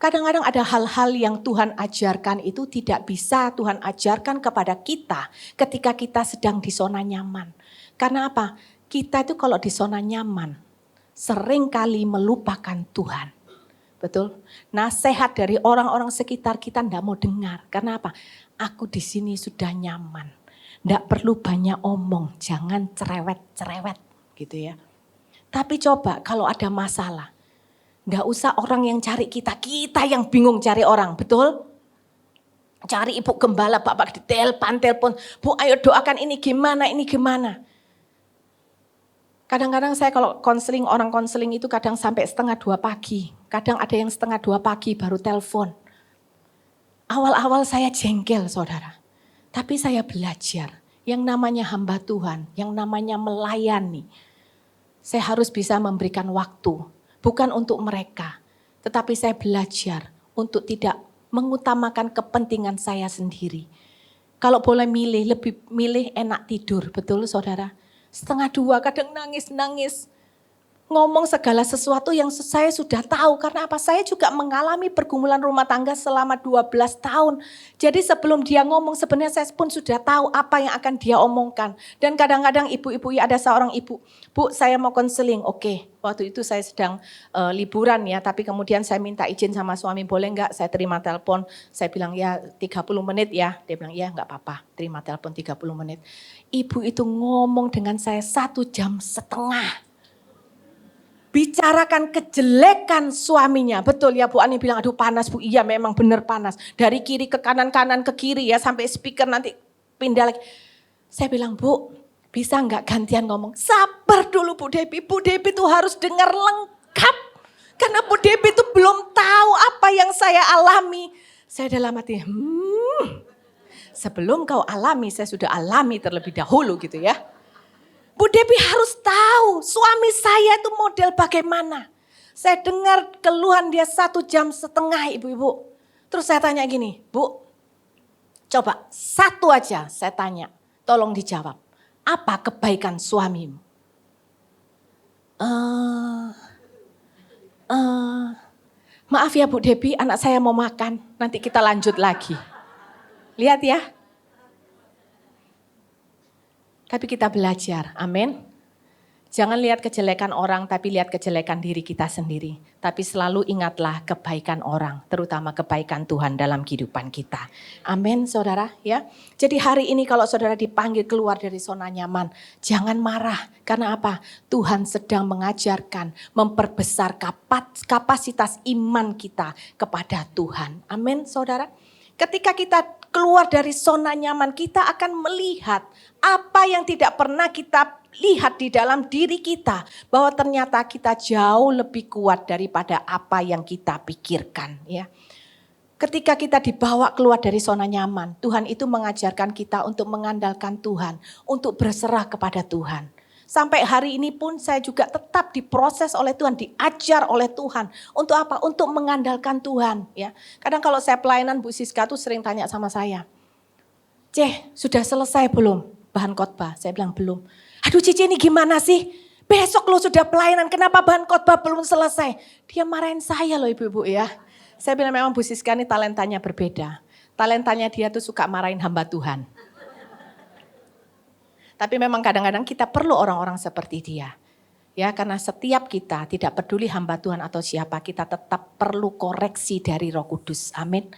Kadang-kadang ada hal-hal yang Tuhan ajarkan itu tidak bisa Tuhan ajarkan kepada kita ketika kita sedang di zona nyaman. Karena apa? Kita itu kalau di zona nyaman seringkali melupakan Tuhan. Betul? Nasihat dari orang-orang sekitar kita tidak mau dengar. Karena apa? Aku di sini sudah nyaman. Tidak perlu banyak omong, jangan cerewet-cerewet gitu ya. Tapi coba kalau ada masalah. Nggak usah orang yang cari kita yang bingung cari orang, betul? Cari ibu gembala, bapak ditelepon, bu ayo doakan ini gimana. Kadang-kadang saya kalau orang konseling itu kadang sampai 1:30 pagi. Kadang ada yang 1:30 pagi baru telepon. Awal-awal saya jengkel saudara. Tapi saya belajar yang namanya hamba Tuhan, yang namanya melayani. Saya harus bisa memberikan waktu. Bukan untuk mereka, tetapi saya belajar untuk tidak mengutamakan kepentingan saya sendiri. Kalau boleh lebih milih enak tidur, betul saudara? 1:30 kadang nangis. ngomong segala sesuatu yang saya sudah tahu. Karena apa? Saya juga mengalami pergumulan rumah tangga selama 12 tahun. Jadi sebelum dia ngomong sebenarnya saya pun sudah tahu apa yang akan dia omongkan. Dan kadang-kadang ibu-ibu, ada seorang ibu, Bu saya mau konseling. Oke, waktu itu saya sedang liburan ya. Tapi kemudian saya minta izin sama suami, boleh enggak saya terima telepon. Saya bilang ya 30 menit ya. Dia bilang ya enggak apa-apa, terima telepon 30 menit. Ibu itu ngomong dengan saya 1,5 jam. Bicarakan kejelekan suaminya. Betul ya Bu Ani bilang, aduh panas Bu. Iya memang benar panas. Dari kiri ke kanan, kanan ke kiri ya. Sampai speaker nanti pindah lagi. Saya bilang, Bu bisa enggak gantian ngomong? Sabar dulu Bu Debbie. Bu Debbie tuh harus dengar lengkap. Karena Bu Debbie tuh belum tahu apa yang saya alami. Saya dalam hati, sebelum kau alami, saya sudah alami terlebih dahulu gitu ya. Bu Debbie harus tahu suami saya itu model bagaimana. Saya dengar keluhan dia 1,5 jam ibu-ibu. Terus saya tanya gini, Bu coba satu aja saya tanya, tolong dijawab. Apa kebaikan suamimu? Maaf ya Bu Debbie, anak saya mau makan, nanti kita lanjut lagi. Lihat ya. Tapi kita belajar, amin. Jangan lihat kejelekan orang, tapi lihat kejelekan diri kita sendiri. Tapi selalu ingatlah kebaikan orang, terutama kebaikan Tuhan dalam kehidupan kita. Amin saudara ya. Jadi hari ini kalau saudara dipanggil keluar dari zona nyaman, jangan marah. Karena apa? Tuhan sedang mengajarkan, memperbesar kapasitas iman kita kepada Tuhan. Amin saudara. Ketika kita keluar dari zona nyaman, kita akan melihat apa yang tidak pernah kita lihat di dalam diri kita. Bahwa ternyata kita jauh lebih kuat daripada apa yang kita pikirkan. Ya. Ketika kita dibawa keluar dari zona nyaman, Tuhan itu mengajarkan kita untuk mengandalkan Tuhan. Untuk berserah kepada Tuhan. Sampai hari ini pun saya juga tetap diproses oleh Tuhan, diajar oleh Tuhan. Untuk apa? Untuk mengandalkan Tuhan. Ya. Kadang kalau saya pelayanan, Bu Siska tuh sering tanya sama saya. Sudah selesai belum bahan khotbah? Saya bilang belum. Aduh Cici ini gimana sih? Besok lo sudah pelayanan, kenapa bahan khotbah belum selesai? Dia marahin saya loh ibu-ibu ya. Saya bilang memang Bu Siska ini talentanya berbeda. Talentanya dia tuh suka marahin hamba Tuhan. Tapi memang kadang-kadang kita perlu orang-orang seperti dia. Ya, karena setiap kita tidak peduli hamba Tuhan atau siapa, kita tetap perlu koreksi dari Roh Kudus. Amin.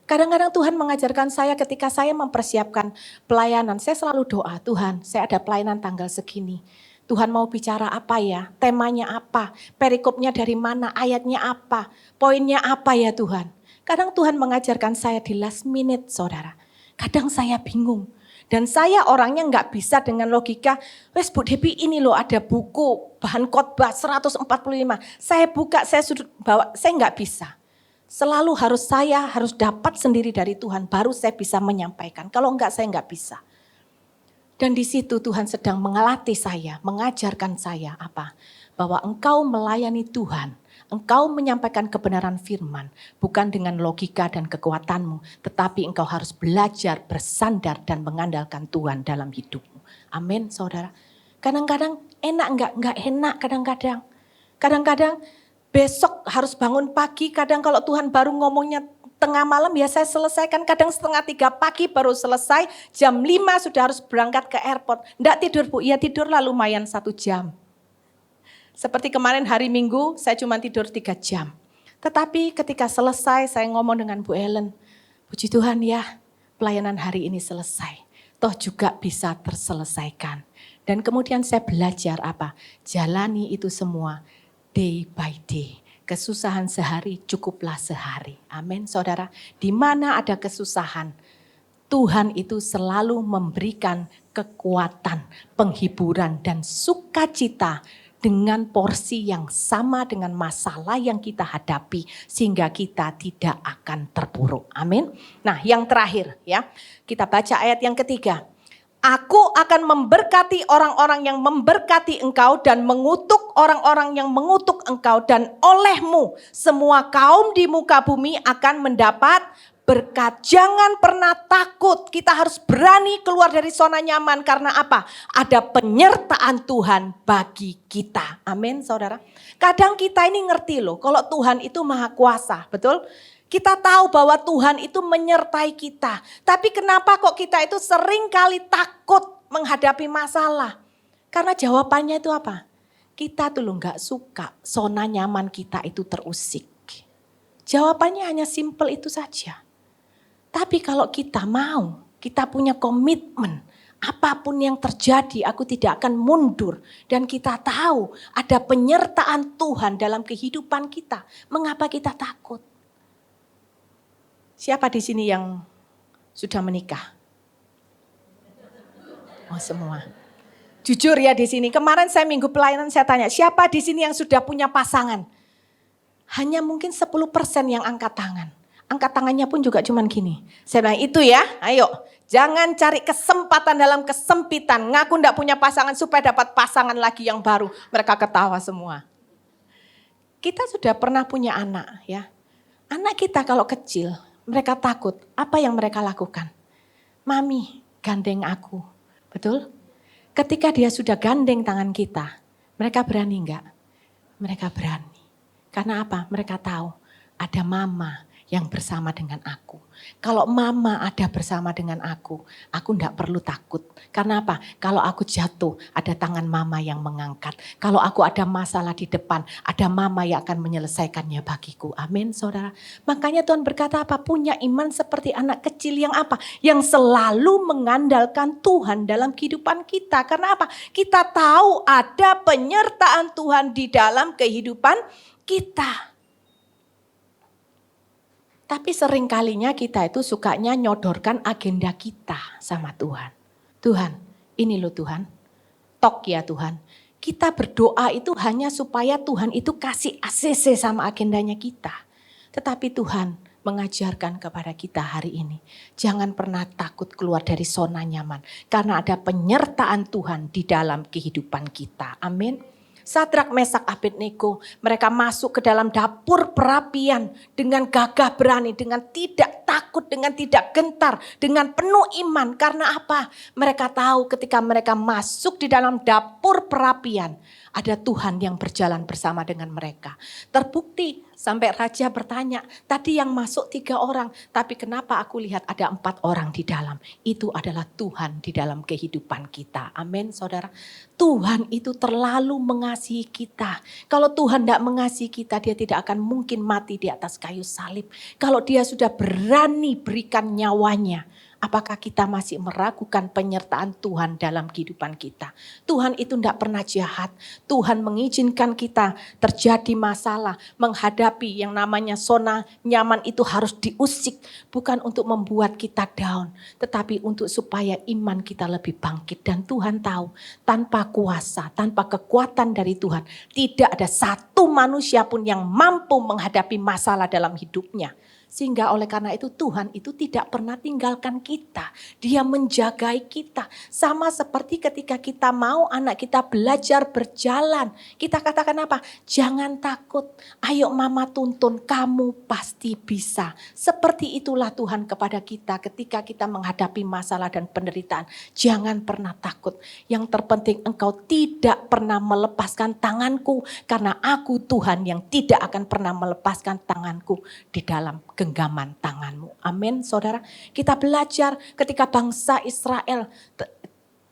Kadang-kadang Tuhan mengajarkan saya ketika saya mempersiapkan pelayanan, saya selalu doa, Tuhan saya ada pelayanan tanggal segini. Tuhan mau bicara apa ya, temanya apa, perikopnya dari mana, ayatnya apa, poinnya apa ya Tuhan. Kadang Tuhan mengajarkan saya di last minute saudara. Kadang saya bingung. Dan saya orangnya nggak bisa dengan logika, wes Bu Debbie ini loh ada buku bahan khotbah 145. Saya buka, saya sudut bawa, saya nggak bisa. Selalu saya harus dapat sendiri dari Tuhan, baru saya bisa menyampaikan. Kalau enggak saya enggak bisa. Dan di situ Tuhan sedang mengelatih saya, mengajarkan saya apa? Bahwa engkau melayani Tuhan, engkau menyampaikan kebenaran firman, bukan dengan logika dan kekuatanmu, tetapi engkau harus belajar, bersandar dan mengandalkan Tuhan dalam hidupmu. Amin saudara. Kadang-kadang enak enggak enak kadang-kadang. Kadang-kadang besok harus bangun pagi, kadang kalau Tuhan baru ngomongnya tengah malam ya saya selesaikan, kadang 2:30 pagi baru selesai, jam 5 sudah harus berangkat ke airport. Enggak tidur Bu, ya tidurlah lumayan 1 jam. Seperti kemarin hari Minggu saya cuma tidur 3 jam. Tetapi ketika selesai saya ngomong dengan Bu Ellen, puji Tuhan ya pelayanan hari ini selesai. Toh juga bisa terselesaikan. Dan kemudian saya belajar apa? Jalani itu semua. Day by day, kesusahan sehari cukuplah sehari. Amin saudara, di mana ada kesusahan, Tuhan itu selalu memberikan kekuatan, penghiburan dan sukacita dengan porsi yang sama dengan masalah yang kita hadapi sehingga kita tidak akan terpuruk. Amin. Nah yang terakhir ya, kita baca ayat yang ketiga. Aku akan memberkati orang-orang yang memberkati engkau dan mengutuk orang-orang yang mengutuk engkau, dan olehmu semua kaum di muka bumi akan mendapat berkat. Jangan pernah takut, kita harus berani keluar dari zona nyaman. Karena apa? Ada penyertaan Tuhan bagi kita. Amin saudara. Kadang kita ini ngerti loh, kalau Tuhan itu maha kuasa, betul? Kita tahu bahwa Tuhan itu menyertai kita. Tapi kenapa kok kita itu sering kali takut menghadapi masalah? Karena jawabannya itu apa? Kita tuh loh gak suka zona nyaman kita itu terusik. Jawabannya hanya simpel itu saja. Tapi kalau kita mau, kita punya komitmen. Apapun yang terjadi aku tidak akan mundur. Dan kita tahu ada penyertaan Tuhan dalam kehidupan kita. Mengapa kita takut? Siapa di sini yang sudah menikah? Oh semua. Jujur ya di sini. Kemarin saya minggu pelayanan saya tanya, siapa di sini yang sudah punya pasangan? Hanya mungkin 10% yang angkat tangan. Angkat tangannya pun juga cuman gini. Saya bilang itu ya, ayo. Jangan cari kesempatan dalam kesempitan. Ngaku enggak punya pasangan supaya dapat pasangan lagi yang baru. Mereka ketawa semua. Kita sudah pernah punya anak ya. Anak kita kalau kecil, mereka takut. Apa yang mereka lakukan? Mami, gandeng aku. Betul? Ketika dia sudah gandeng tangan kita, mereka berani enggak? Mereka berani. Karena apa? Mereka tahu ada mama yang bersama dengan aku. Kalau mama ada bersama dengan aku enggak perlu takut. Karena apa? Kalau aku jatuh, ada tangan mama yang mengangkat. Kalau aku ada masalah di depan, ada mama yang akan menyelesaikannya bagiku. Amin, saudara. Makanya Tuhan berkata apa? Punya iman seperti anak kecil yang apa? Yang selalu mengandalkan Tuhan dalam kehidupan kita. Karena apa? Kita tahu ada penyertaan Tuhan di dalam kehidupan kita. Tapi sering kalinya kita itu sukanya nyodorkan agenda kita sama Tuhan. Tuhan, ini loh Tuhan, tok ya Tuhan. Kita berdoa itu hanya supaya Tuhan itu kasih ACC sama agendanya kita. Tetapi Tuhan mengajarkan kepada kita hari ini, jangan pernah takut keluar dari zona nyaman. Karena ada penyertaan Tuhan di dalam kehidupan kita. Amin. Sadrak, Mesak, Abednego, mereka masuk ke dalam dapur perapian dengan gagah berani, dengan tidak takut, dengan tidak gentar, dengan penuh iman. Karena apa? Mereka tahu ketika mereka masuk di dalam dapur perapian, ada Tuhan yang berjalan bersama dengan mereka. Terbukti sampai raja bertanya, tadi yang masuk 3 orang, tapi kenapa aku lihat ada 4 orang di dalam? Itu adalah Tuhan di dalam kehidupan kita. Amin, saudara. Tuhan itu terlalu mengasihi kita. Kalau Tuhan tidak mengasihi kita, dia tidak akan mungkin mati di atas kayu salib. Kalau dia sudah berani berikan nyawanya, apakah kita masih meragukan penyertaan Tuhan dalam kehidupan kita? Tuhan itu tidak pernah jahat. Tuhan mengizinkan kita terjadi masalah, menghadapi yang namanya zona nyaman itu harus diusik. Bukan untuk membuat kita down, tetapi untuk supaya iman kita lebih bangkit. Dan Tuhan tahu, tanpa kuasa, tanpa kekuatan dari Tuhan, tidak ada satu manusia pun yang mampu menghadapi masalah dalam hidupnya. Sehingga oleh karena itu Tuhan itu tidak pernah tinggalkan kita. Dia menjagai kita. Sama seperti ketika kita mau anak kita belajar berjalan. Kita katakan apa? Jangan takut. Ayo mama tuntun, kamu pasti bisa. Seperti itulah Tuhan kepada kita ketika kita menghadapi masalah dan penderitaan. Jangan pernah takut. Yang terpenting engkau tidak pernah melepaskan tanganku. Karena aku Tuhan yang tidak akan pernah melepaskan tanganku di dalam genggaman tanganmu. Amin, saudara. Kita belajar ketika bangsa Israel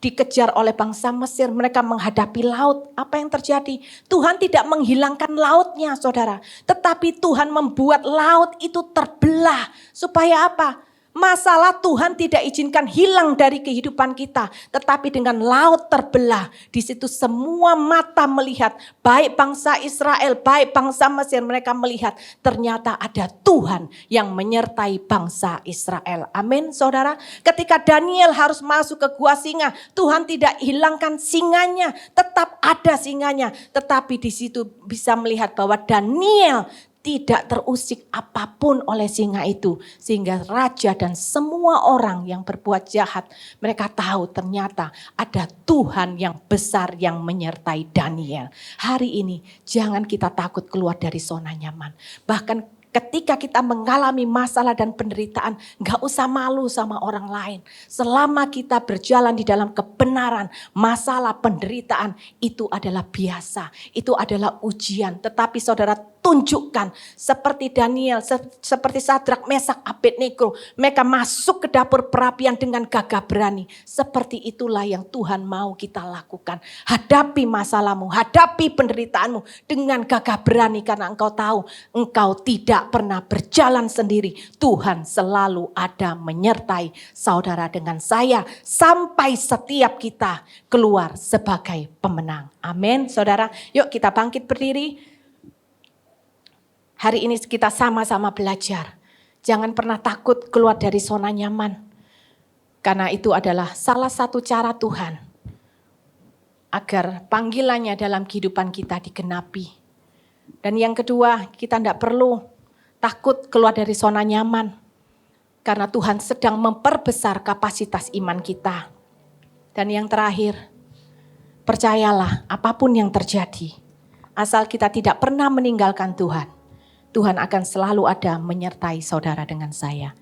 dikejar oleh bangsa Mesir, mereka menghadapi laut. Apa yang terjadi? Tuhan tidak menghilangkan lautnya, saudara. Tetapi Tuhan membuat laut itu terbelah. Supaya apa? Masalah Tuhan tidak izinkan hilang dari kehidupan kita. Tetapi dengan laut terbelah, di situ semua mata melihat. Baik bangsa Israel, baik bangsa Mesir, mereka melihat ternyata ada Tuhan yang menyertai bangsa Israel. Amin, saudara. Ketika Daniel harus masuk ke gua singa, Tuhan tidak hilangkan singanya. Tetap ada singanya. Tetapi di situ bisa melihat bahwa Daniel tidak terusik apapun oleh singa itu. Sehingga raja dan semua orang yang berbuat jahat, mereka tahu ternyata ada Tuhan yang besar yang menyertai Daniel. Hari ini jangan kita takut keluar dari zona nyaman. Bahkan Ketika kita mengalami masalah dan penderitaan, gak usah malu sama orang lain. Selama kita berjalan di dalam kebenaran, masalah penderitaan itu adalah biasa. Itu adalah ujian. Tetapi saudara tunjukkan seperti Daniel, seperti Sadrak, Mesak, Abednego. Mereka masuk ke dapur perapian dengan gagah berani. Seperti itulah yang Tuhan mau kita lakukan. Hadapi masalahmu, hadapi penderitaanmu dengan gagah berani. Karena engkau tahu, engkau tidak pernah berjalan sendiri. Tuhan selalu ada menyertai saudara dengan saya. Sampai setiap kita keluar sebagai pemenang. Amin saudara. Yuk kita bangkit berdiri. Hari ini kita sama-sama belajar. Jangan pernah takut keluar dari zona nyaman. Karena itu adalah salah satu cara Tuhan. Agar panggilannya dalam kehidupan kita digenapi. Dan yang kedua, kita tidak perlu takut keluar dari zona nyaman. Karena Tuhan sedang memperbesar kapasitas iman kita. Dan yang terakhir, percayalah apapun yang terjadi. Asal kita tidak pernah meninggalkan Tuhan. Tuhan akan selalu ada menyertai saudara dengan saya.